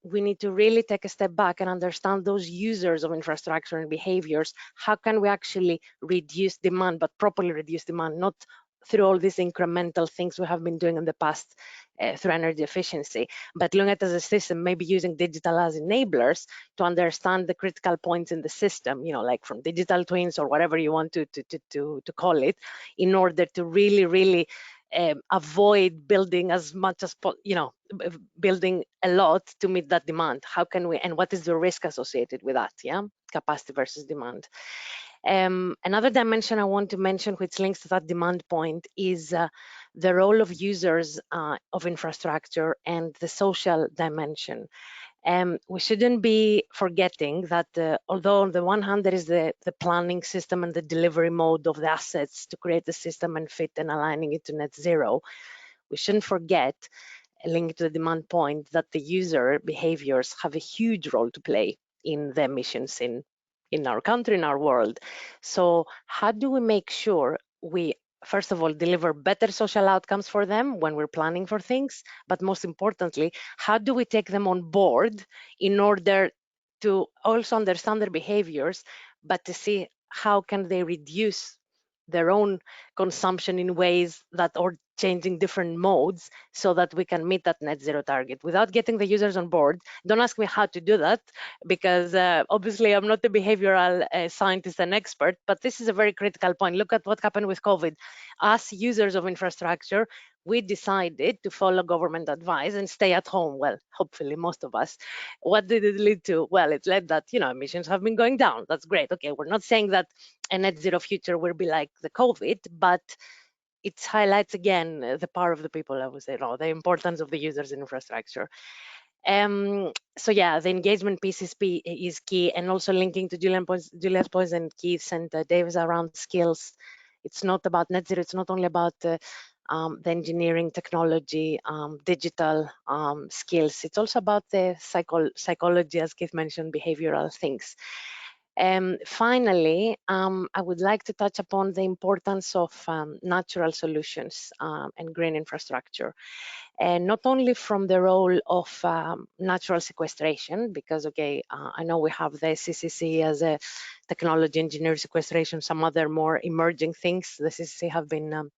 we need to really take a step back and understand those users of infrastructure and behaviors. How can we actually reduce demand, but properly reduce demand, not through all these incremental things we have been doing in the past through energy efficiency, but looking at it as a system, maybe using digital as enablers to understand the critical points in the system, you know, like from digital twins or whatever you want to call it, in order to really avoid building as much as building a lot to meet that demand. How can we, and what is the risk associated with that? Yeah, capacity versus demand. Another dimension I want to mention, which links to that demand point, is the role of users of infrastructure and the social dimension. We shouldn't be forgetting that although on the one hand there is the planning system and the delivery mode of the assets to create the system and fit and aligning it to net zero, we shouldn't forget, linked to the demand point, that the user behaviors have a huge role to play in the emissions in our country, in our world. So how do we make sure we, first of all, deliver better social outcomes for them when we're planning for things, but most importantly, how do we take them on board in order to also understand their behaviors, but to see how can they reduce their own consumption in ways that, or changing different modes, so that we can meet that net zero target without getting the users on board. Don't ask me how to do that, because obviously I'm not a behavioral scientist and expert, but this is a very critical point. Look at what happened with COVID. Us users of infrastructure, we decided to follow government advice and stay at home. Well, hopefully most of us. What did it lead to? Well, it led that, you know, emissions have been going down. That's great. Okay, we're not saying that a net zero future will be like the COVID, but it highlights again the power of the people, I would say, no, the importance of the users in infrastructure. So yeah, the engagement piece is key, and also linking to Julia's points and Keith's and Dave's around skills. It's not about net zero. It's not only about the engineering, technology, digital skills. It's also about the psychology, as Keith mentioned, behavioral things. Finally, I would like to touch upon the importance of natural solutions and green infrastructure. And not only from the role of natural sequestration, because, okay, I know we have the CCC as a technology engineer sequestration, some other more emerging things the CCC have been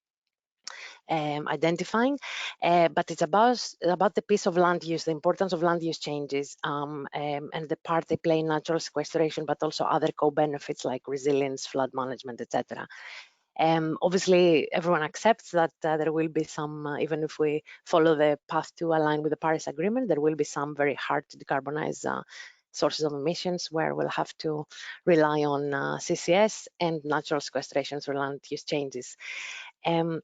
identifying, but it's about the piece of land use, the importance of land use changes, and the part they play in natural sequestration, but also other co-benefits like resilience, flood management, etc. Obviously, everyone accepts that there will be some, even if we follow the path to align with the Paris Agreement, there will be some very hard to decarbonize sources of emissions where we'll have to rely on CCS and natural sequestration through land use changes.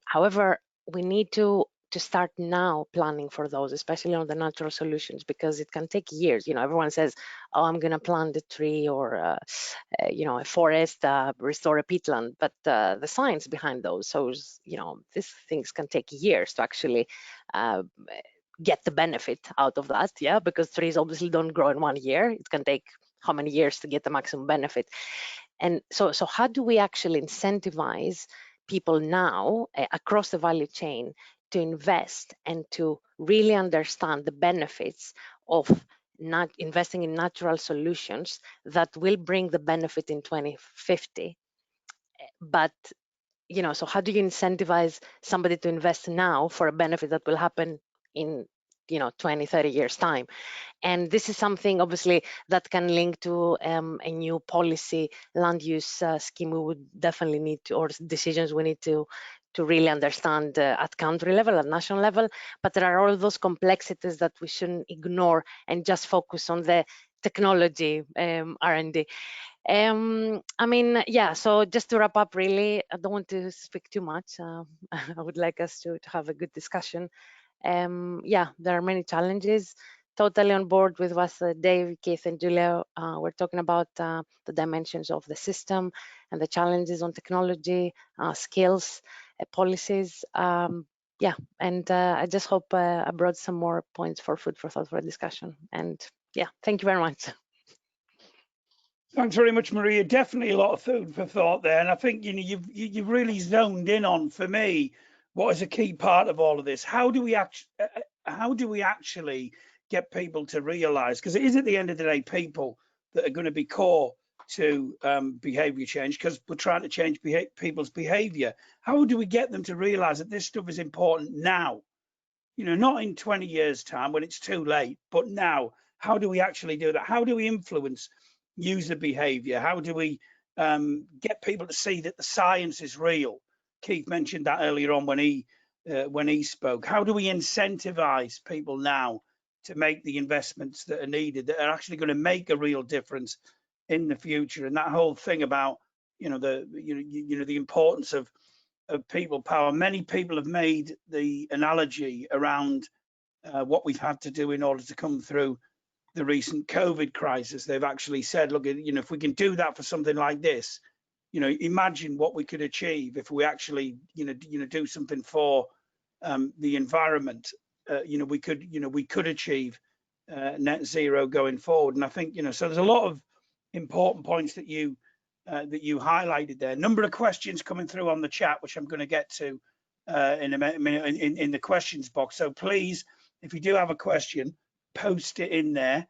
However, we need to start now planning for those, especially on the natural solutions, because it can take years. You know, everyone says, oh, I'm going to plant a tree or, you know, a forest, restore a peatland, but the science behind those, so, you know, these things can take years to actually get the benefit out of that, yeah, because trees obviously don't grow in 1 year. It can take how many years to get the maximum benefit. And so how do we actually incentivize people now across the value chain to invest and to really understand the benefits of not investing in natural solutions that will bring the benefit in 2050? But, you know, so how do you incentivize somebody to invest now for a benefit that will happen in, you know, 20, 30 years time? And this is something obviously that can link to a new policy land use scheme we would definitely need to, or decisions we need to really understand at country level, at national level. But there are all those complexities that we shouldn't ignore and just focus on the technology R&D. I mean, yeah, so just to wrap up, really, I don't want to speak too much. I would like us to have a good discussion. Yeah, there are many challenges. totally on board with what Dave, Keith, and Julia were talking about, the dimensions of the system and the challenges on technology, skills, policies. Yeah, and I just hope I brought some more points for food for thought for discussion. And yeah, thank you very much. Thanks very much, Maria. Definitely a lot of food for thought there, and I think you've really zoned in on, for me, what is a key part of all of this. How do we actually get people to realise? Because it is at the end of the day people that are going to be core to behaviour change, because we're trying to change people's behaviour. How do we get them to realise that this stuff is important now? You know, not in 20 years' time when it's too late, but now. How do we actually do that? How do we influence user behavior? How do we get people to see that the science is real? Keith mentioned that earlier on when he spoke. How do we incentivize people now to make the investments that are needed, that are actually going to make a real difference in the future? And that whole thing about the importance of people power. Many people have made the analogy around what we've had to do in order to come through the recent COVID crisis. They've actually said, look, if we can do that for something like this, imagine what we could achieve if we actually, do something for the environment. We could achieve net zero going forward. And I think, so there's a lot of important points that you highlighted there. A number of questions coming through on the chat, which I'm going to get to in a minute in the questions box. So please, if you do have a question, post it in there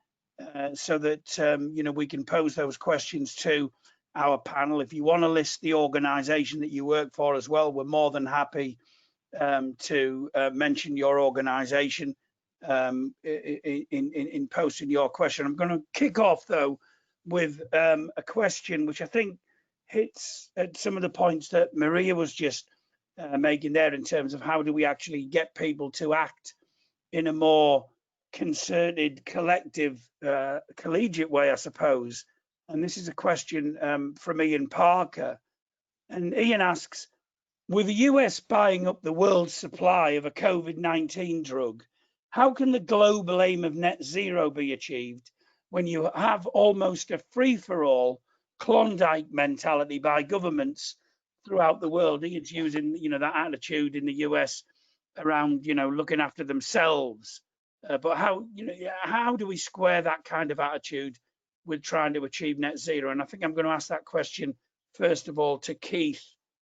so that we can pose those questions to our panel. If you want to list the organization that you work for as well, we're more than happy to mention your organization in posting your question. I'm going to kick off though with a question which I think hits at some of the points that Maria was just making there, in terms of how do we actually get people to act in a more concerted, collective, collegiate way, I suppose. And this is a question from Ian Parker. And Ian asks, with the US buying up the world's supply of a COVID-19 drug, how can the global aim of net zero be achieved when you have almost a free-for-all Klondike mentality by governments throughout the world? Ian's using, that attitude in the US around, looking after themselves. But how do we square that kind of attitude with trying to achieve net zero? And I think I'm going to ask that question first of all to Keith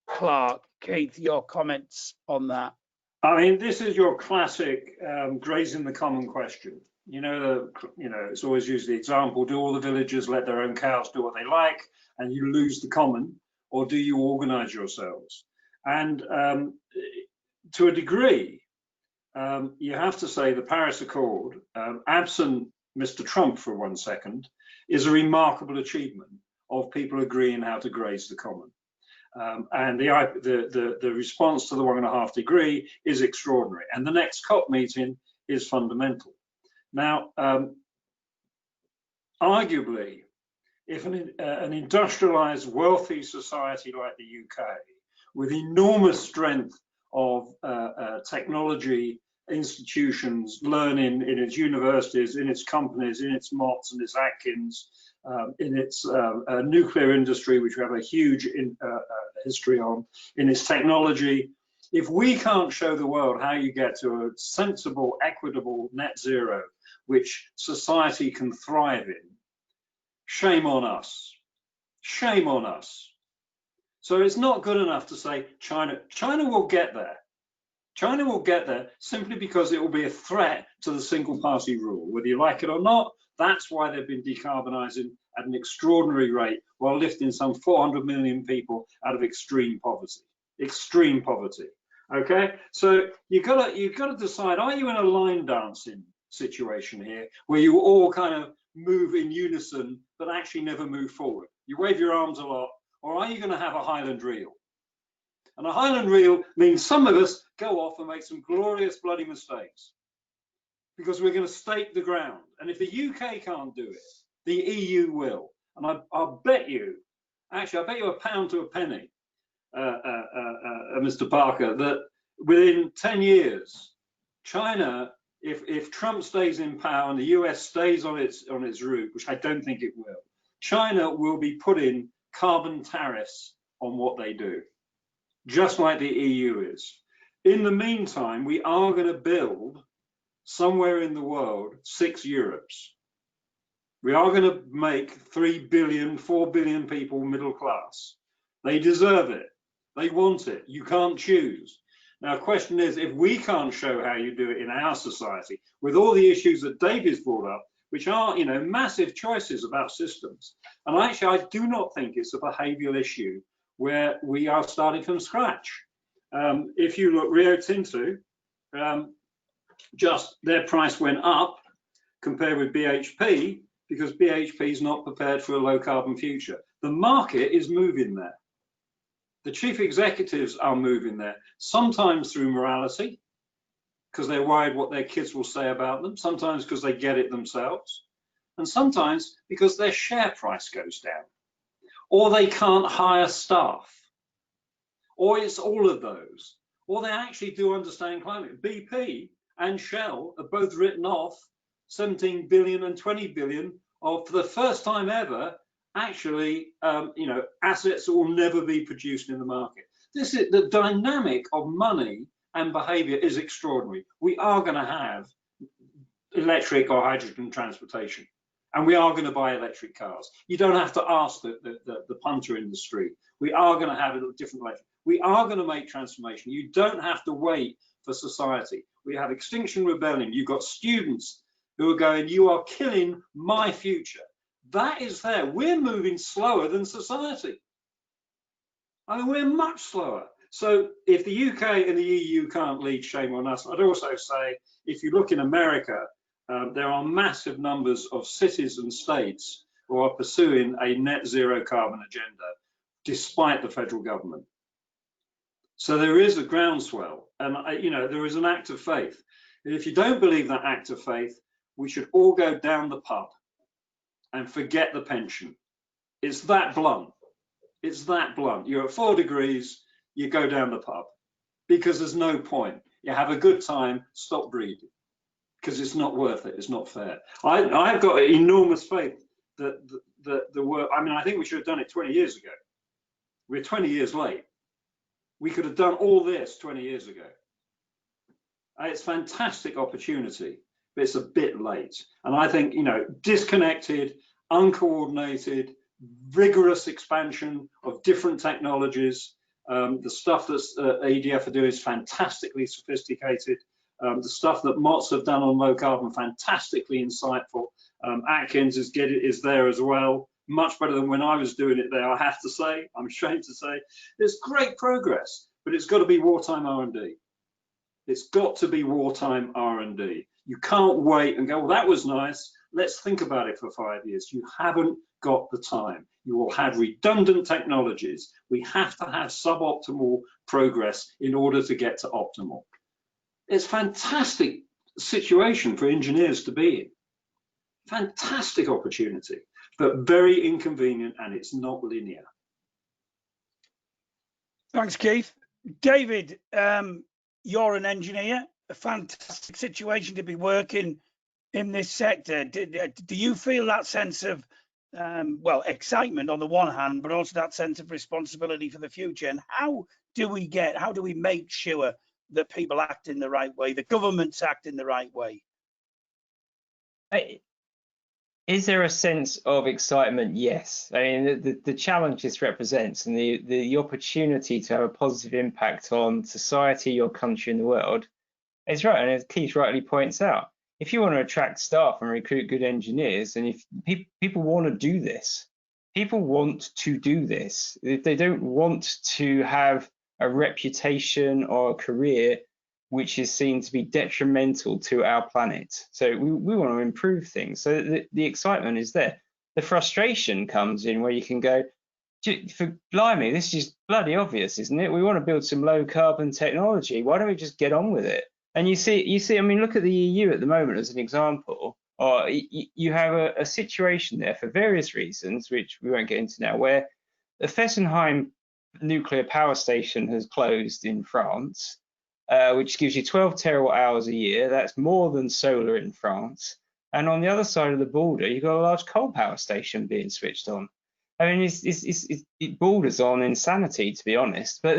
Clark. Keith, your comments on that. I mean, this is your classic grazing the common question. It's always used the example: do all the villagers let their own cows do what they like, and you lose the common, or do you organize yourselves? And to a degree, you have to say the Paris Accord, absent Mr. Trump for 1 second, is a remarkable achievement of people agreeing how to graze the common. And the response to the 1.5 degree is extraordinary. And the next COP meeting is fundamental. Now, arguably, if an industrialized, wealthy society like the UK, with enormous strength of technology institutions, learning in its universities, in its companies, in its Motts and its Atkins, in its nuclear industry, which we have a huge history on, in its technology. If we can't show the world how you get to a sensible, equitable net zero, which society can thrive in, shame on us. Shame on us. So it's not good enough to say China will get there. China will get there simply because it will be a threat to the single party rule. Whether you like it or not, that's why they've been decarbonising at an extraordinary rate while lifting some 400 million people out of extreme poverty. Extreme poverty. Okay, so you've got to decide: are you in a line dancing situation here, where you all kind of move in unison but actually never move forward? You wave your arms a lot, or are you going to have a Highland reel? And a Highland reel means some of us go off and make some glorious bloody mistakes, because we're going to stake the ground. And if the UK can't do it, the EU will. And I'll bet you, actually, I'll bet you a pound to a penny, Mr. Parker, that within 10 years, China if Trump stays in power and the US stays on its route, which I don't think it will, China will be putting carbon tariffs on what they do, just like the EU is. In the meantime, we are going to build somewhere in the world 6 Europes. We are going to make 3 billion, 4 billion people middle class. They deserve it. They want it. You can't choose. Now, the question is, if we can't show how you do it in our society, with all the issues that David's brought up, which are, you know, massive choices about systems. And actually, I do not think it's a behavioural issue where we are starting from scratch. If you look Rio Tinto, just their price went up compared with BHP because BHP is not prepared for a low carbon future. The market is moving there. The chief executives are moving there, sometimes through morality, because they're worried what their kids will say about them, sometimes because they get it themselves, and sometimes because their share price goes down, or they can't hire staff, or it's all of those, or they actually do understand climate. BP and Shell have both written off 17 billion and 20 billion of, for the first time ever, actually, you know, assets that will never be produced in the market. This is the dynamic of money and behavior is extraordinary. We are going to have electric or hydrogen transportation, and we are going to buy electric cars. You don't have to ask the punter in the street. We are going to have a different electric. We are going to make transformation. You don't have to wait for society. We have Extinction Rebellion. You've got students who are going, you are killing my future. That is there. We're moving slower than society. I mean, we're much slower. So if the UK and the EU can't lead, shame on us. I'd also say, if you look in America, there are massive numbers of cities and states who are pursuing a net zero carbon agenda, despite the federal government. So there is a groundswell, and you know, there is an act of faith. And if you don't believe that act of faith, we should all go down the pub and forget the pension. It's that blunt. It's that blunt. You're at 4 degrees, you go down the pub, because there's no point. You have a good time, stop breathing, because it's not worth it. It's not fair. I've got enormous faith that the work, I mean, I think we should have done it 20 years ago. We're 20 years late. We could have done all this 20 years ago. It's a fantastic opportunity, but it's a bit late. And I think, you know, disconnected, uncoordinated, rigorous expansion of different technologies. The stuff that ADF are doing is fantastically sophisticated. The stuff that MOTS have done on low carbon, fantastically insightful. Atkins is there as well. Much better than when I was doing it there, I have to say. I'm ashamed to say. There's great progress, but it's got to be wartime R&D. It's got to be wartime R&D. You can't wait and go, well, that was nice. Let's think about it for 5 years. You haven't got the time. You will have redundant technologies. We have to have suboptimal progress in order to get to optimal. It's a fantastic situation for engineers to be in. Fantastic opportunity, but very inconvenient, and it's not linear. Thanks, Keith. David, you're an engineer, a fantastic situation to be working in this sector. Do you feel that sense of, well, excitement on the one hand, but also that sense of responsibility for the future? And how do we make sure that people act in the right way, the governments act in the right way? Is there a sense of excitement? Yes. I mean, the challenge this represents and the opportunity to have a positive impact on society, your country, and the world is right. And as Keith rightly points out, if you want to attract staff and recruit good engineers, and if people want to do this, people want to do this. If they don't want to have a reputation or a career which is seen to be detrimental to our planet. So we want to improve things. So the excitement is there. The frustration comes in where you can go, for blimey, this is bloody obvious, isn't it? We want to build some low carbon technology. Why don't we just get on with it? And you see, I mean, look at the EU at the moment as an example. Or you have a situation there for various reasons, which we won't get into now, where the Fessenheim nuclear power station has closed in France. which gives you 12 terawatt hours a year. That's more than solar in France. And on the other side of the border, you've got a large coal power station being switched on. I mean, it borders on insanity, to be honest. But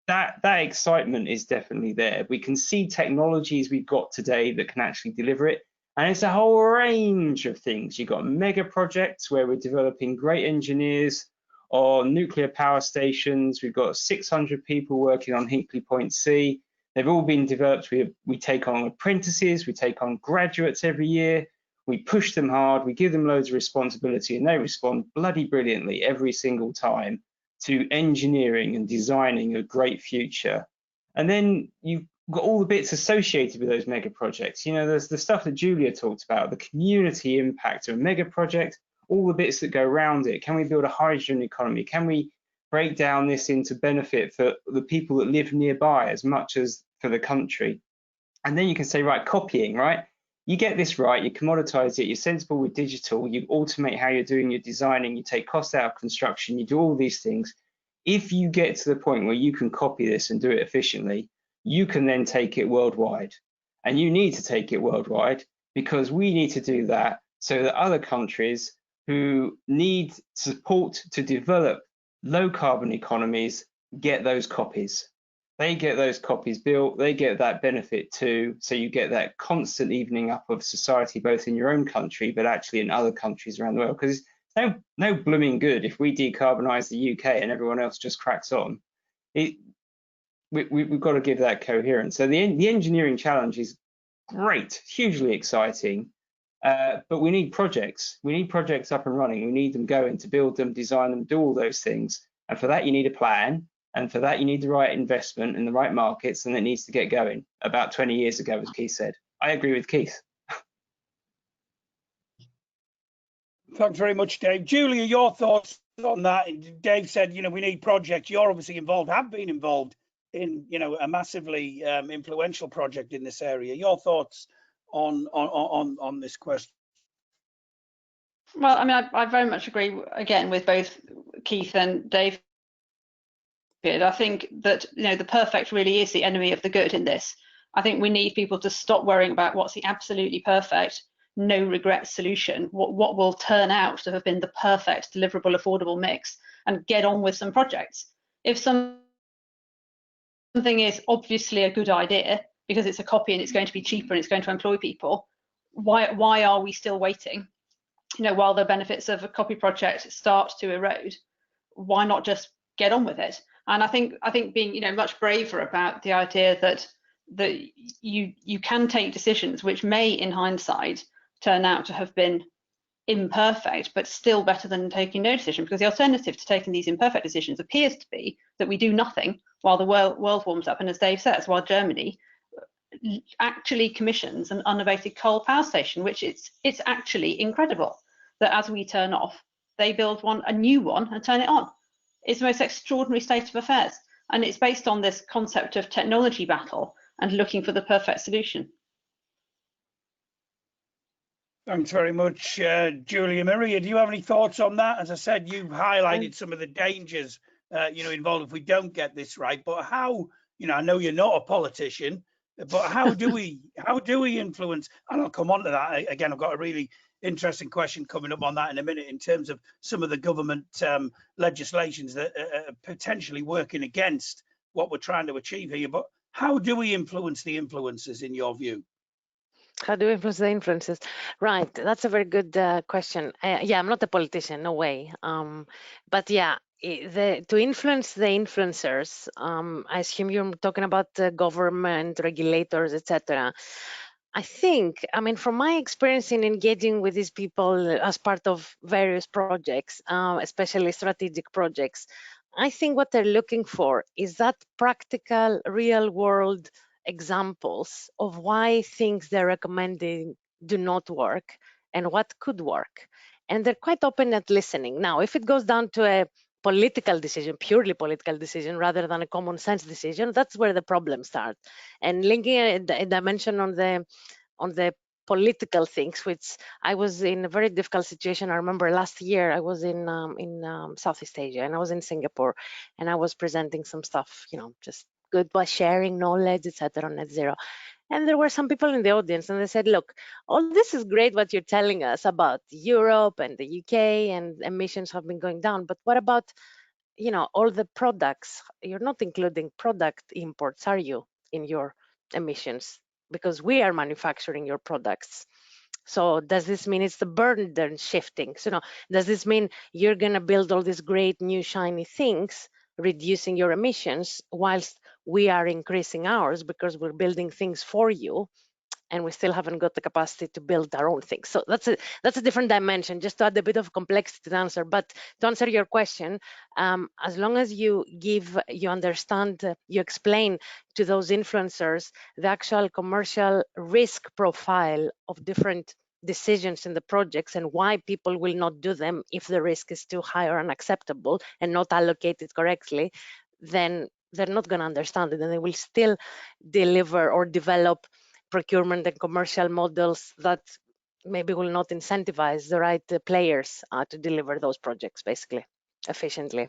that excitement is definitely there. We can see technologies we've got today that can actually deliver it. And it's a whole range of things. You've got mega projects where we're developing great engineers on nuclear power stations. We've got 600 people working on Hinkley Point C. They've all been developed. We take on apprentices, we take on graduates every year. We push them hard, we give them loads of responsibility, and they respond bloody brilliantly every single time to engineering and designing a great future. And then you've got all the bits associated with those mega projects. You know, there's the stuff that Julia talked about, the community impact of a mega project, all the bits that go around it. Can we build a hydrogen economy? Can we break down this into benefit for the people that live nearby as much as for the country? And then you can say, right, copying, right? You get this right, you commoditize it, you're sensible with digital, you automate how you're doing your designing, you take cost out of construction, you do all these things. If you get to the point where you can copy this and do it efficiently, you can then take it worldwide. And you need to take it worldwide because we need to do that so that other countries who need support to develop low carbon economies get those copies. They get those copies built, they get that benefit too. So you get that constant evening up of society, both in your own country, but actually in other countries around the world. Because it's no blooming good if we decarbonize the UK and everyone else just cracks on. We've got to give that coherence. So the engineering challenge is great, hugely exciting, but we need projects. We need projects up and running. We need them going to build them, design them, do all those things. And for that, you need a plan. And for that, you need the right investment in the right markets, and it needs to get going. About 20 years ago, as Keith said. I agree with Keith. Thanks very much, Dave. Julia, your thoughts on that? Dave said, you know, we need projects. You're obviously involved, have been involved in, you know, a massively influential project in this area. Your thoughts on this question? Well, I mean, I very much agree again with both Keith and Dave. I think that, you know, the perfect really is the enemy of the good in this. I think we need people to stop worrying about what's the absolutely perfect, no regret solution, what will turn out to have been the perfect, deliverable, affordable mix, and get on with some projects. If something is obviously a good idea because it's a copy and it's going to be cheaper and it's going to employ people, why are we still waiting? You know, while the benefits of a copy project start to erode, why not just get on with it? And I think being, you know, much braver about the idea that you can take decisions which may, in hindsight, turn out to have been imperfect, but still better than taking no decision. Because the alternative to taking these imperfect decisions appears to be that we do nothing while the world warms up, and as Dave says, while Germany actually commissions an unabated coal power station, which it's actually incredible that as we turn off, they build a new one and turn it on. It's the most extraordinary state of affairs, and it's based on this concept of technology battle and looking for the perfect solution. Thanks very much, Julia. Maria, do you have any thoughts on that? As I said, you highlighted some of the dangers, you know, involved if we don't get this right. But how, you know, I know you're not a politician, but how do we influence? And I'll come on to that again. I've got a really interesting question coming up on that in a minute in terms of some of the government legislations that are potentially working against what we're trying to achieve here. But how do we influence the influencers in your view? How do we influence the influences? Right, that's a very good question. Yeah, I'm not a politician, no way. But yeah, to influence the influencers, I assume you're talking about the government, regulators, etc. I think, I mean, from my experience in engaging with these people as part of various projects, especially strategic projects, I think what they're looking for is that practical, real world examples of why things they're recommending do not work and what could work. And they're quite open at listening. Now, if it goes down to a political decision, purely political decision, rather than a common sense decision, that's where the problem starts. And linking a dimension on the political things, which I was in a very difficult situation. I remember last year I was in Southeast Asia, and I was in Singapore, and I was presenting some stuff, you know, just good by sharing knowledge, etc. on net zero. And there were some people in the audience and they said, look, all this is great what you're telling us about Europe and the UK and emissions have been going down, but what about, you know, all the products? You're not including product imports, are you, in your emissions? Because we are manufacturing your products. So does this mean it's the burden shifting? So no, does this mean you're going to build all these great new shiny things, reducing your emissions, whilst we are increasing ours because we're building things for you, and we still haven't got the capacity to build our own things? So that's a different dimension, just to add a bit of complexity to the answer. But to answer your question, as long as you understand, you explain to those influencers the actual commercial risk profile of different decisions in the projects and why people will not do them if the risk is too high or unacceptable and not allocated correctly, then they're not going to understand it, and they will still deliver or develop procurement and commercial models that maybe will not incentivize the right players to deliver those projects basically efficiently.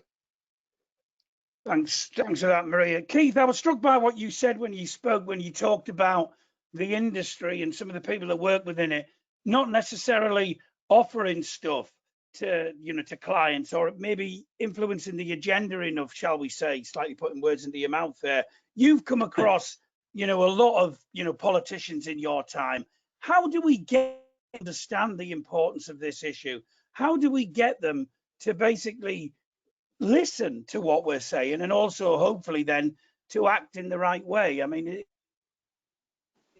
Thanks for that, Maria. Keith, I was struck by what you said when you spoke, when you talked about the industry and some of the people that work within it, not necessarily offering stuff to, you know, to clients, or maybe influencing the agenda enough, shall we say, slightly putting words into your mouth there. You've come across, you know, a lot of, you know, politicians in your time. How do we understand the importance of this issue? How do we get them to basically listen to what we're saying, and also hopefully then to act in the right way? I mean, I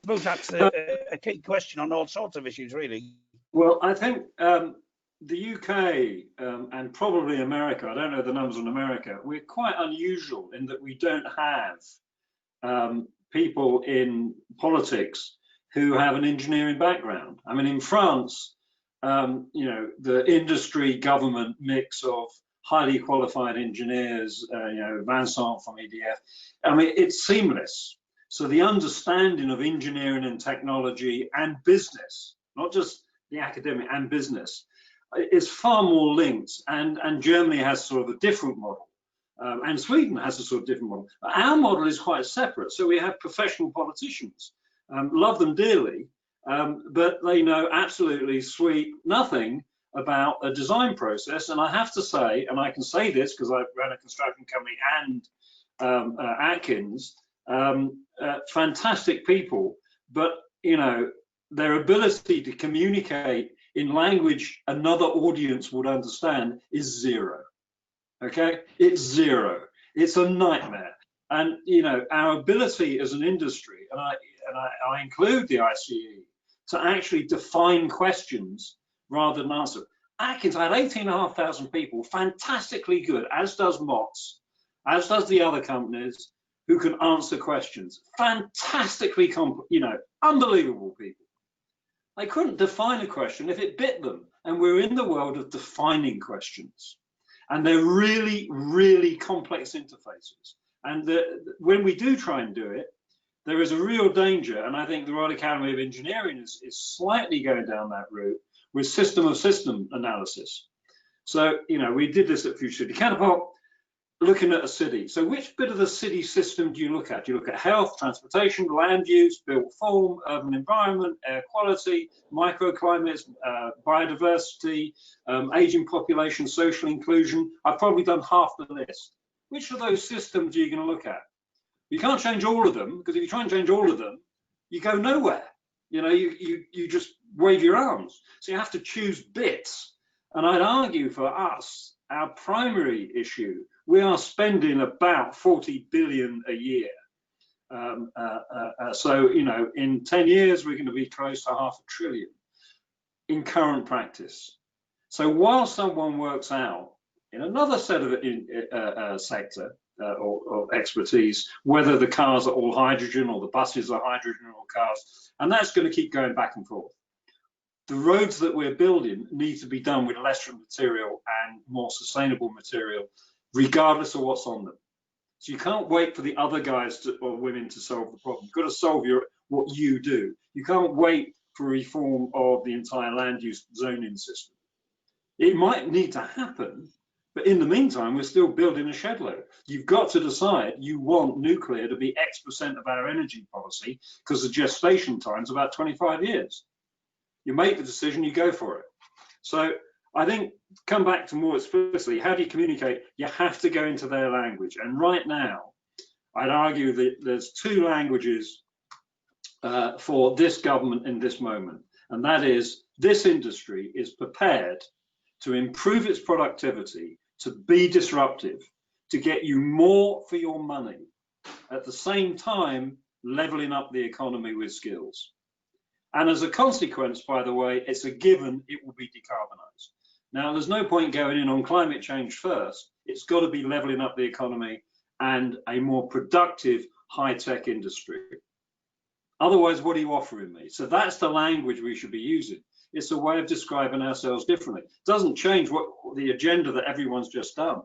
suppose that's a key question on all sorts of issues, really. Well, I think the UK and probably America, I don't know the numbers on America, we're quite unusual in that we don't have people in politics who have an engineering background. I mean, in France, you know, the industry government mix of highly qualified engineers, you know, Vincent from EDF, I mean, it's seamless. So the understanding of engineering and technology and business, not just the academic and business, is far more linked. And Germany has sort of a different model. And Sweden has a sort of different model. But our model is quite separate. So we have professional politicians, love them dearly, but they know absolutely sweet nothing about a design process. And I have to say, and I can say this because I ran a construction company and Atkins, fantastic people, but you know, their ability to communicate in language another audience would understand is zero. Okay, it's zero. It's a nightmare. And you know, our ability as an industry, and I include the ICE, to actually define questions rather than answer. Atkins, I had 18,500 people, fantastically good, as does Mott's, as does the other companies, who can answer questions. Fantastically, you know, unbelievable people. They couldn't define a question if it bit them. And we're in the world of defining questions. And they're really, really complex interfaces. And when we do try and do it, there is a real danger. And I think the Royal Academy of Engineering is slightly going down that route with system of system analysis. So, you know, we did this at Future City Catapult, looking at a city. So which bit of the city system do you look at? Do you look at health, transportation, land use, built form, urban environment, air quality, microclimates, biodiversity, aging population, social inclusion? I've probably done half the list. Which of those systems are you going to look at? You can't change all of them, because if you try and change all of them, you go nowhere. You know, you just wave your arms. So you have to choose bits. And I'd argue for us, our primary issue, we are spending about 40 billion a year. So, you know, in 10 years, we're going to be close to $500 billion in current practice. So while someone works out in another set of sector or expertise, whether the cars are all hydrogen or the buses are hydrogen or cars, and that's going to keep going back and forth. The roads that we're building need to be done with lesser material and more sustainable material, regardless of what's on them. So you can't wait for the other guys or women to solve the problem. You've got to solve what you do. You can't wait for reform of the entire land use zoning system. It might need to happen, But in the meantime, we're still building a shed load. You've got to decide you want nuclear to be X% of our energy policy, because the gestation time is about 25 years. You make the decision, you go for it. So I think, come back to more explicitly, how do you communicate? You have to go into their language. And right now, I'd argue that there's two languages for this government in this moment. And that is, this industry is prepared to improve its productivity, to be disruptive, to get you more for your money, at the same time leveling up the economy with skills. And as a consequence, by the way, it's a given it will be decarbonized. Now, there's no point going in on climate change first. It's got to be leveling up the economy and a more productive high-tech industry. Otherwise, what are you offering me? So that's the language we should be using. It's a way of describing ourselves differently. It doesn't change what the agenda that everyone's just done.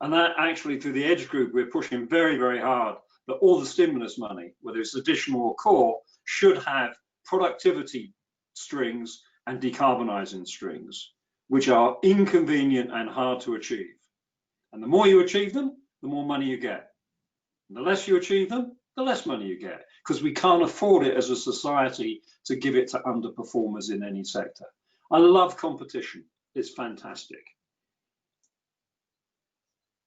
And that actually, through the EDGE group, we're pushing very, very hard that all the stimulus money, whether it's additional or core, should have productivity strings and decarbonising strings, which are inconvenient and hard to achieve. And the more you achieve them, the more money you get. And the less you achieve them, the less money you get, because we can't afford it as a society to give it to underperformers in any sector. I love competition. It's fantastic.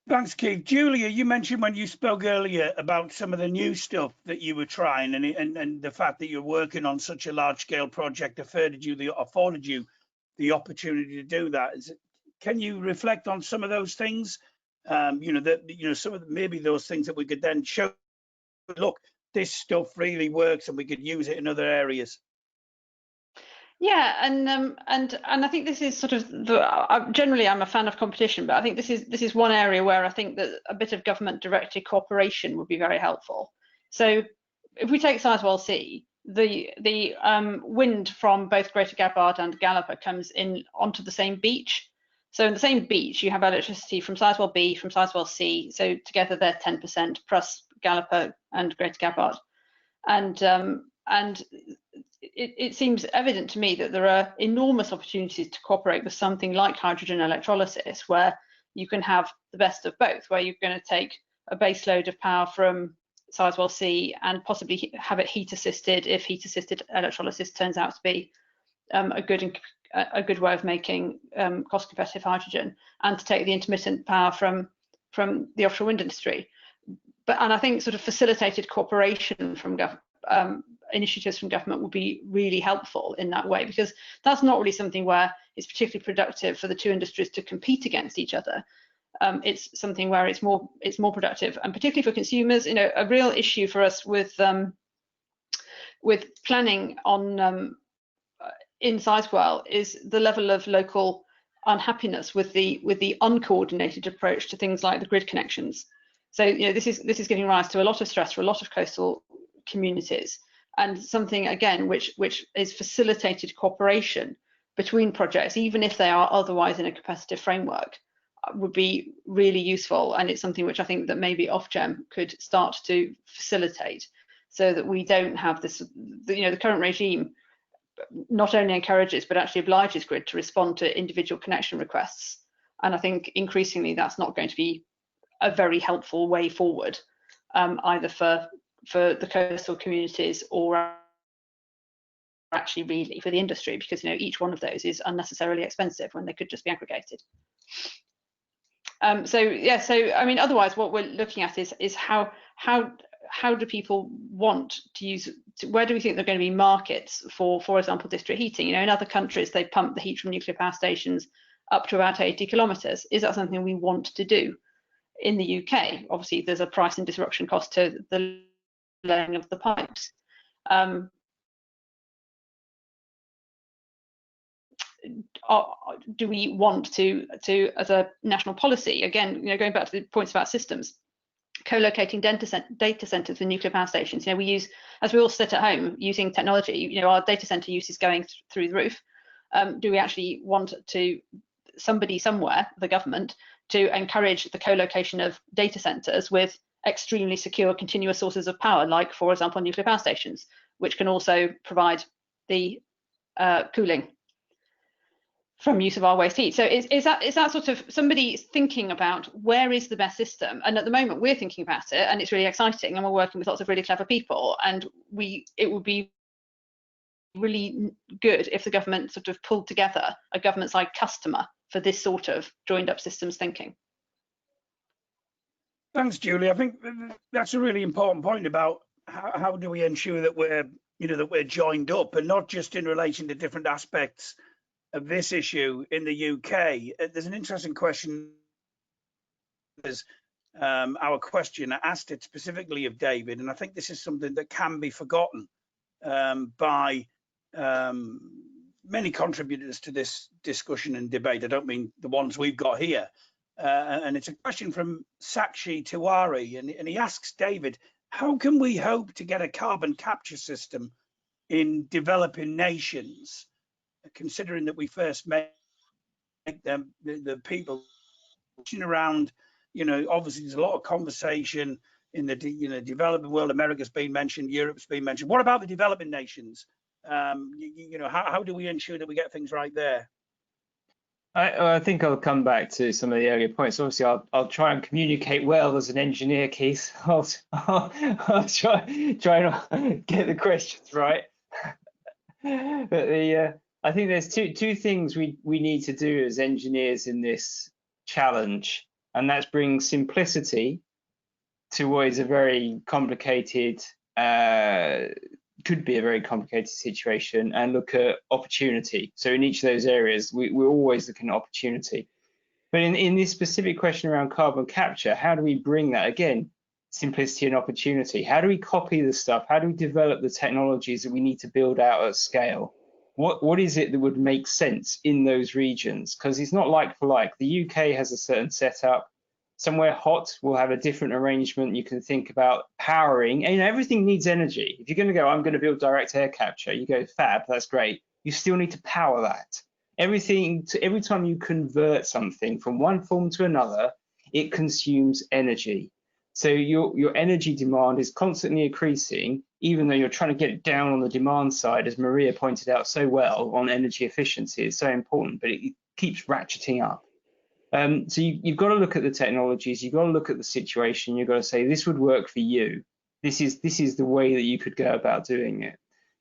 Thanks, Keith. Julia, you mentioned when you spoke earlier about some of the new stuff that you were trying, and the fact that you're working on such a large-scale project afforded you the opportunity to do that. Can you reflect on some of those things? Some of maybe those things that we could then show. Look, this stuff really works, and we could use it in other areas. Yeah, and I think this is sort of generally I'm a fan of competition, but I think this is one area where I think that a bit of government-directed cooperation would be very helpful. So if we take Sizewell C, the wind from both Greater Gabbard and Galloper comes in onto the same beach. So in the same beach, you have electricity from Sizewell B, from Sizewell C. So together they're 10% plus Galloper and Greater Gabbard, and it seems evident to me that there are enormous opportunities to cooperate with something like hydrogen electrolysis, where you can have the best of both, where you're going to take a base load of power from Sizewell C and possibly have it heat assisted if heat assisted electrolysis turns out to be a good way of making cost competitive hydrogen, and to take the intermittent power from the offshore wind industry. And I think sort of facilitated cooperation from initiatives from government would be really helpful in that way, because that's not really something where it's particularly productive for the two industries to compete against each other. It's something where it's more productive, and particularly for consumers. A real issue for us with planning on in Sizewell is the level of local unhappiness with the uncoordinated approach to things like the grid connections. So this is giving rise to a lot of stress for a lot of coastal communities, and something again which is facilitated cooperation between projects, even if they are otherwise in a competitive framework, would be really useful. And it's something which I think that maybe Ofgem could start to facilitate, so that we don't have this. The current regime not only encourages but actually obliges grid to respond to individual connection requests, and I think increasingly that's not going to be a very helpful way forward, either for the coastal communities or actually really for the industry, because each one of those is unnecessarily expensive when they could just be aggregated. So I mean, otherwise what we're looking at is how do people want to use, where do we think there are going to be markets for example, district heating? In other countries they pump the heat from nuclear power stations up to about 80 kilometres. Is that something we want to do in the UK? Obviously there's a price and disruption cost to the laying of the pipes. Do we want to as a national policy, again, going back to the points about systems, co-locating data centers with nuclear power stations? We use, as we all sit at home using technology, our data center use is going through the roof. Do we actually want to, somebody somewhere, the government, to encourage the co-location of data centers with extremely secure continuous sources of power, like, for example, nuclear power stations, which can also provide the cooling? from use of our waste heat. So is that sort of somebody thinking about where is the best system? And at the moment we're thinking about it, and it's really exciting, and we're working with lots of really clever people, and it would be really good if the government sort of pulled together a government-side customer for this sort of joined up systems thinking. Thanks, Julie. I think that's a really important point about how do we ensure that we're joined up, and not just in relation to different aspects of this issue in the UK. There's an interesting question. There's our questioner asked it specifically of David, and I think this is something that can be forgotten by many contributors to this discussion and debate. I don't mean the ones we've got here. And it's a question from Sakshi Tiwari, and he asks David, how can we hope to get a carbon capture system in developing nations, considering that we first make them the people around, obviously there's a lot of conversation in the developing world. America's been mentioned, Europe's been mentioned. What about the developing nations? How do we ensure that we get things right there? I think I'll come back to some of the earlier points. Obviously, I'll try and communicate well as an engineer, Keith. I'll try and get the questions right. But I think there's two things we need to do as engineers in this challenge, and that's bring simplicity to what is a very complicated, could be a very complicated situation, and look at opportunity. So in each of those areas, we're always looking at opportunity. But in this specific question around carbon capture, how do we bring that, again, simplicity and opportunity? How do we copy the stuff? How do we develop the technologies that we need to build out at scale? What is it that would make sense in those regions? Because it's not like for like. The UK has a certain setup. Somewhere hot will have a different arrangement. You can think about powering, and everything needs energy. If you're going to go, I'm going to build direct air capture, you go, fab, that's great. You still need to power that. Every time you convert something from one form to another, it consumes energy. So your energy demand is constantly increasing, even though you're trying to get it down on the demand side, as Maria pointed out so well on energy efficiency is so important, but it keeps ratcheting up. So you've got to look at the technologies, you've got to look at the situation, you've got to say, this would work for you. This is the way that you could go about doing it.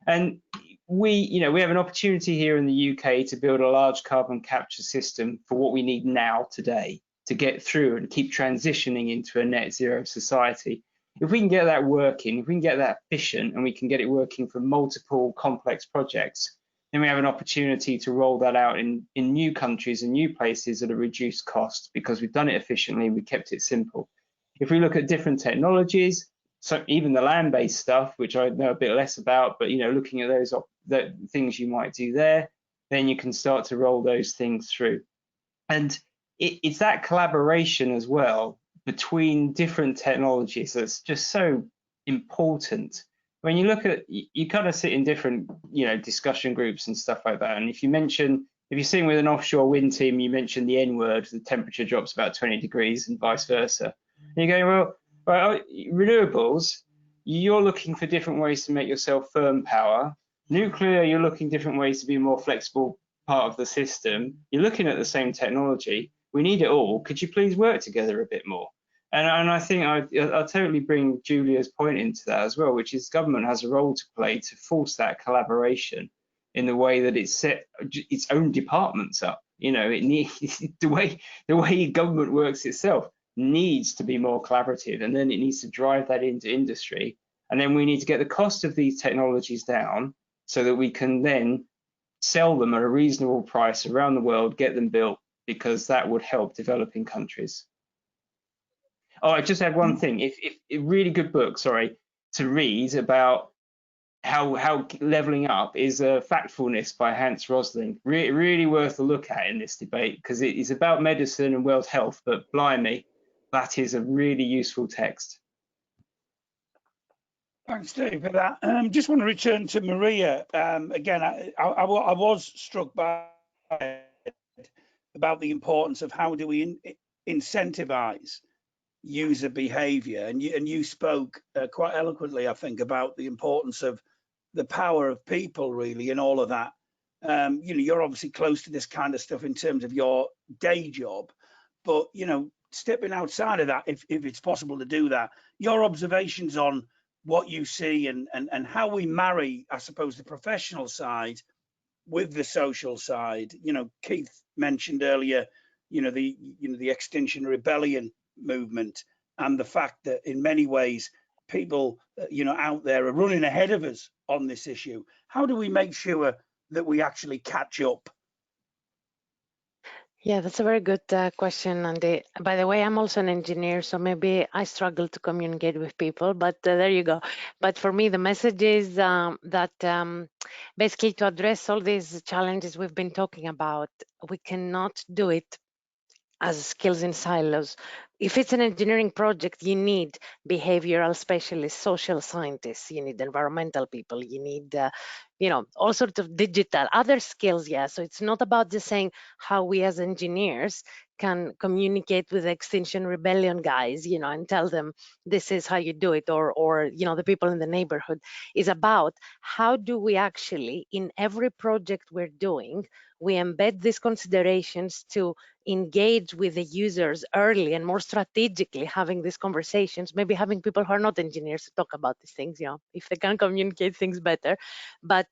And we have an opportunity here in the UK to build a large carbon capture system for what we need now today to get through and keep transitioning into a net zero society. If we can get that working, if we can get that efficient, and we can get it working for multiple complex projects, then we have an opportunity to roll that out in new countries and new places at a reduced cost, because we've done it efficiently, we kept it simple. If we look at different technologies, so even the land-based stuff, which I know a bit less about, but looking at those things you might do there, then you can start to roll those things through. And it's that collaboration as well between different technologies that's just so important. When you look at, you kind of sit in different, discussion groups and stuff like that. And if you're sitting with an offshore wind team, you mention the N word, the temperature drops about 20 degrees and vice versa. And you're going, well, renewables, you're looking for different ways to make yourself firm power. Nuclear, you're looking different ways to be a more flexible part of the system. You're looking at the same technology. We need it all. Could you please work together a bit more? And I think I'll totally bring Julia's point into that as well, which is government has a role to play to force that collaboration in the way that it's set its own departments up. It needs the way government works itself needs to be more collaborative, and then it needs to drive that into industry. And then we need to get the cost of these technologies down so that we can then sell them at a reasonable price around the world, get them built, because that would help developing countries. Oh, I just had one thing. If a really good book, to read about how leveling up is Factfulness by Hans Rosling. Really worth a look at in this debate, because it is about medicine and world health, but blimey, that is a really useful text. Thanks, Dave, for that. Just want to return to Maria. Again, I was struck by about the importance of how do we incentivize user behavior, and you spoke quite eloquently, I think, about the importance of the power of people really in all of that. You're obviously close to this kind of stuff in terms of your day job, but stepping outside of that, if it's possible to do that, your observations on what you see and how we marry, I suppose, the professional side with the social side. Keith mentioned earlier, the Extinction Rebellion movement, and the fact that in many ways people out there are running ahead of us on this issue. How do we make sure that we actually catch up? Yeah, that's a very good question, Andy. By the way, I'm also an engineer, so maybe I struggle to communicate with people, but there you go. But for me, the message is that basically to address all these challenges we've been talking about, we cannot do it as skills in silos. If it's an engineering project, you need behavioral specialists, social scientists, you need environmental people, you need all sorts of digital other skills. Yeah, so it's not about just saying how we as engineers can communicate with the Extinction Rebellion guys, and tell them this is how you do it, or the people in the neighborhood. Is about how do we actually, in every project we're doing, we embed these considerations to engage with the users early and more strategically, having these conversations, maybe having people who are not engineers to talk about these things, if they can communicate things better. But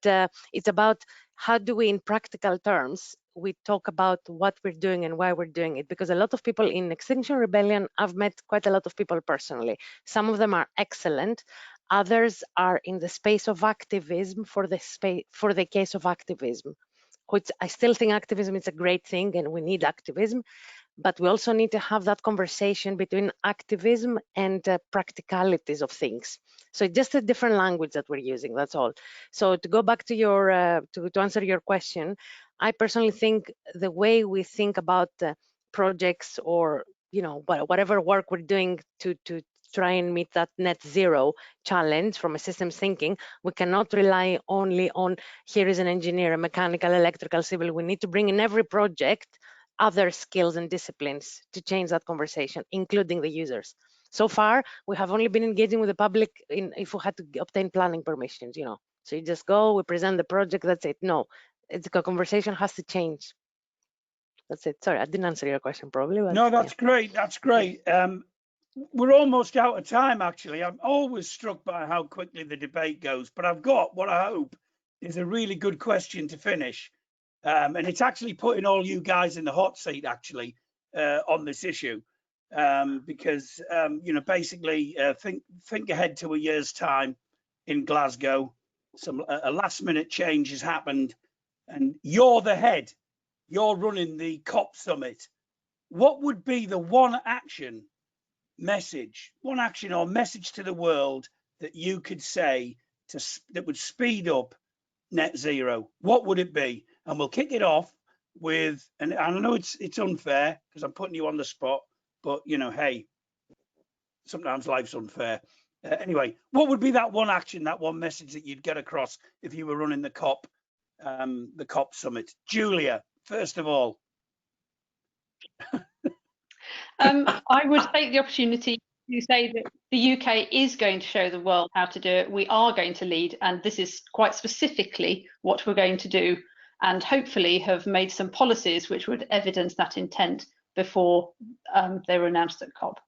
it's about how do we, in practical terms, we talk about what we're doing and why we're doing it. Because a lot of people in Extinction Rebellion, I've met quite a lot of people personally. Some of them are excellent. Others are in the space of activism for the case of activism, which I still think activism is a great thing and we need activism, but we also need to have that conversation between activism and practicalities of things. So it's just a different language that we're using, that's all. So to go back to your, to answer your question, I personally think the way we think about projects or, whatever work we're doing to try and meet that net zero challenge from a systems thinking, we cannot rely only on here is an engineer, a mechanical, electrical, civil. We need to bring in every project other skills and disciplines to change that conversation, including the users. So far, we have only been engaging with the public if we had to obtain planning permissions, So you just go, we present the project, that's it. No, the conversation has to change. That's it. Sorry, I didn't answer your question probably. But no, that's great. That's great. We're almost out of time, actually. I'm always struck by how quickly the debate goes, but I've got what I hope is a really good question to finish. And it's actually putting all you guys in the hot seat, actually, on this issue. Because, basically, think ahead to a year's time in Glasgow. A last minute change has happened and you're the head. You're running the COP summit. What would be the one action or message to the world that you could say that would speed up net zero? What would it be? And we'll kick it off with, and I know it's unfair because I'm putting you on the spot, but hey, sometimes life's unfair. Anyway, what would be that one action, that one message that you'd get across if you were running the COP summit? Julia, first of all. I would take the opportunity to say that the UK is going to show the world how to do it. We are going to lead, and this is quite specifically what we're going to do, and hopefully have made some policies which would evidence that intent before they were announced at COP.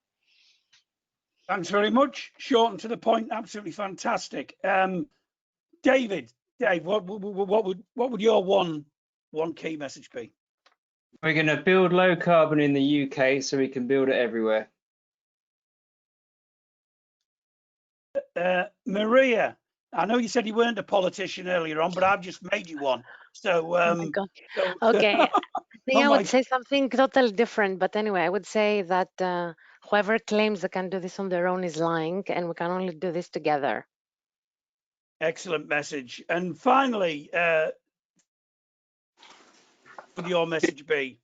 Thanks very much. Short and to the point, absolutely fantastic. Dave, what would your one key message be? We're going to build low carbon in the UK so we can build it everywhere. Maria, I know you said you weren't a politician earlier on, but I've just made you one. So, oh my God. Okay, I think I would say something totally different. But anyway, I would say that whoever claims they can do this on their own is lying, and we can only do this together. Excellent message. And finally, would your message be?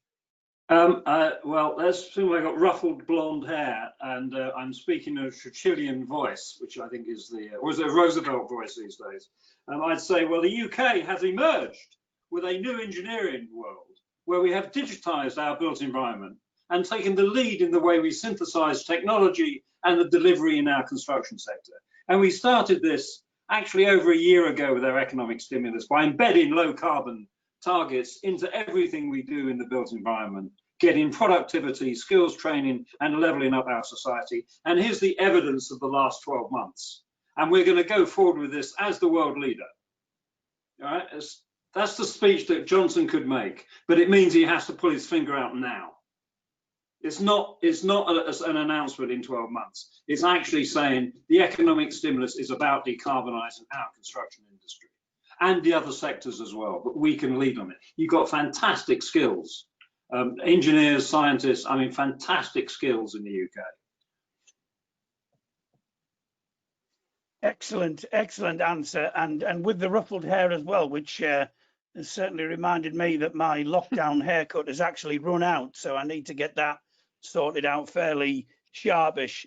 Well, let's assume I got ruffled blonde hair, and I'm speaking in a Churchillian voice, which I think is or is it a Roosevelt voice these days? I'd say, well, the UK has emerged with a new engineering world where we have digitized our built environment and taken the lead in the way we synthesize technology and the delivery in our construction sector. And we started this actually over a year ago with our economic stimulus by embedding low carbon targets into everything we do in the built environment, getting productivity, skills training, and leveling up our society. And here's the evidence of the last 12 months. And we're going to go forward with this as the world leader. All right? That's the speech that Johnson could make, but it means he has to pull his finger out now. It's not an announcement in 12 months. It's actually saying the economic stimulus is about decarbonising our construction industry and the other sectors as well, but we can lead on it. You've got fantastic skills, engineers, scientists, I mean, fantastic skills in the UK. Excellent, excellent answer, and with the ruffled hair as well, which has certainly reminded me that my lockdown haircut has actually run out, so I need to get that sorted out fairly sharpish.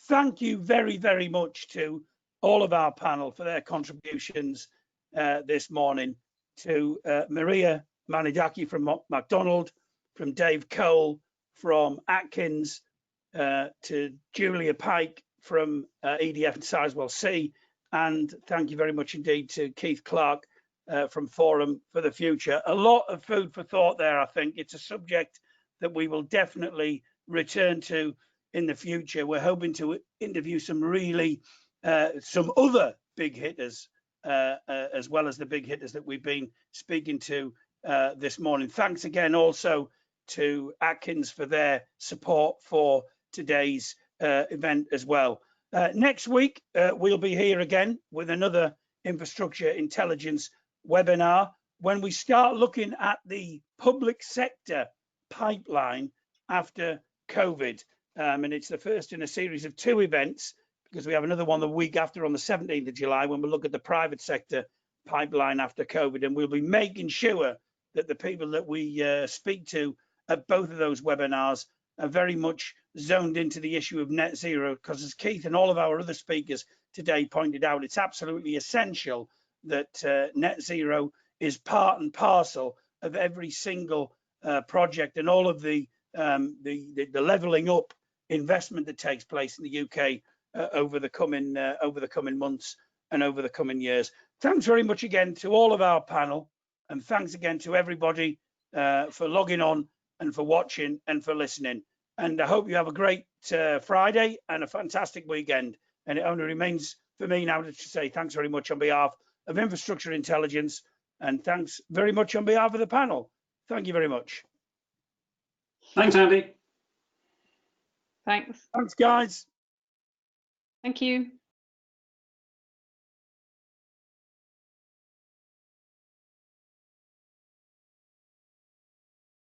Thank you very, very much to all of our panel for their contributions this morning, to Maria Manidaki from McDonald, from Dave Cole from Atkins, to Julia Pike from EDF and Sizewell C, and thank you very much indeed to Keith Clark from Forum for the Future. A lot of food for thought there, I think. It's a subject that we will definitely return to in the future. We're hoping to interview some other big hitters as well as the big hitters that we've been speaking to this morning. Thanks again also to Atkins for their support for today's event as well. Next week, we'll be here again with another infrastructure intelligence webinar when we start looking at the public sector pipeline after COVID. And it's the first in a series of 2 events, because we have another one the week after on the 17th of July when we look at the private sector pipeline after COVID. And we'll be making sure that the people that we speak to at both of those webinars are very much zoned into the issue of net zero, because as Keith and all of our other speakers today pointed out, it's absolutely essential that net zero is part and parcel of every single project and all of the levelling up investment that takes place in the UK over the coming months and over the coming years. Thanks very much again to all of our panel, and thanks again to everybody for logging on and for watching and for listening. And I hope you have a great Friday and a fantastic weekend. And it only remains for me now to say thanks very much on behalf of Infrastructure Intelligence, and thanks very much on behalf of the panel. Thank you very much. Thanks, Andy. Thanks. Thanks, guys. Thank you.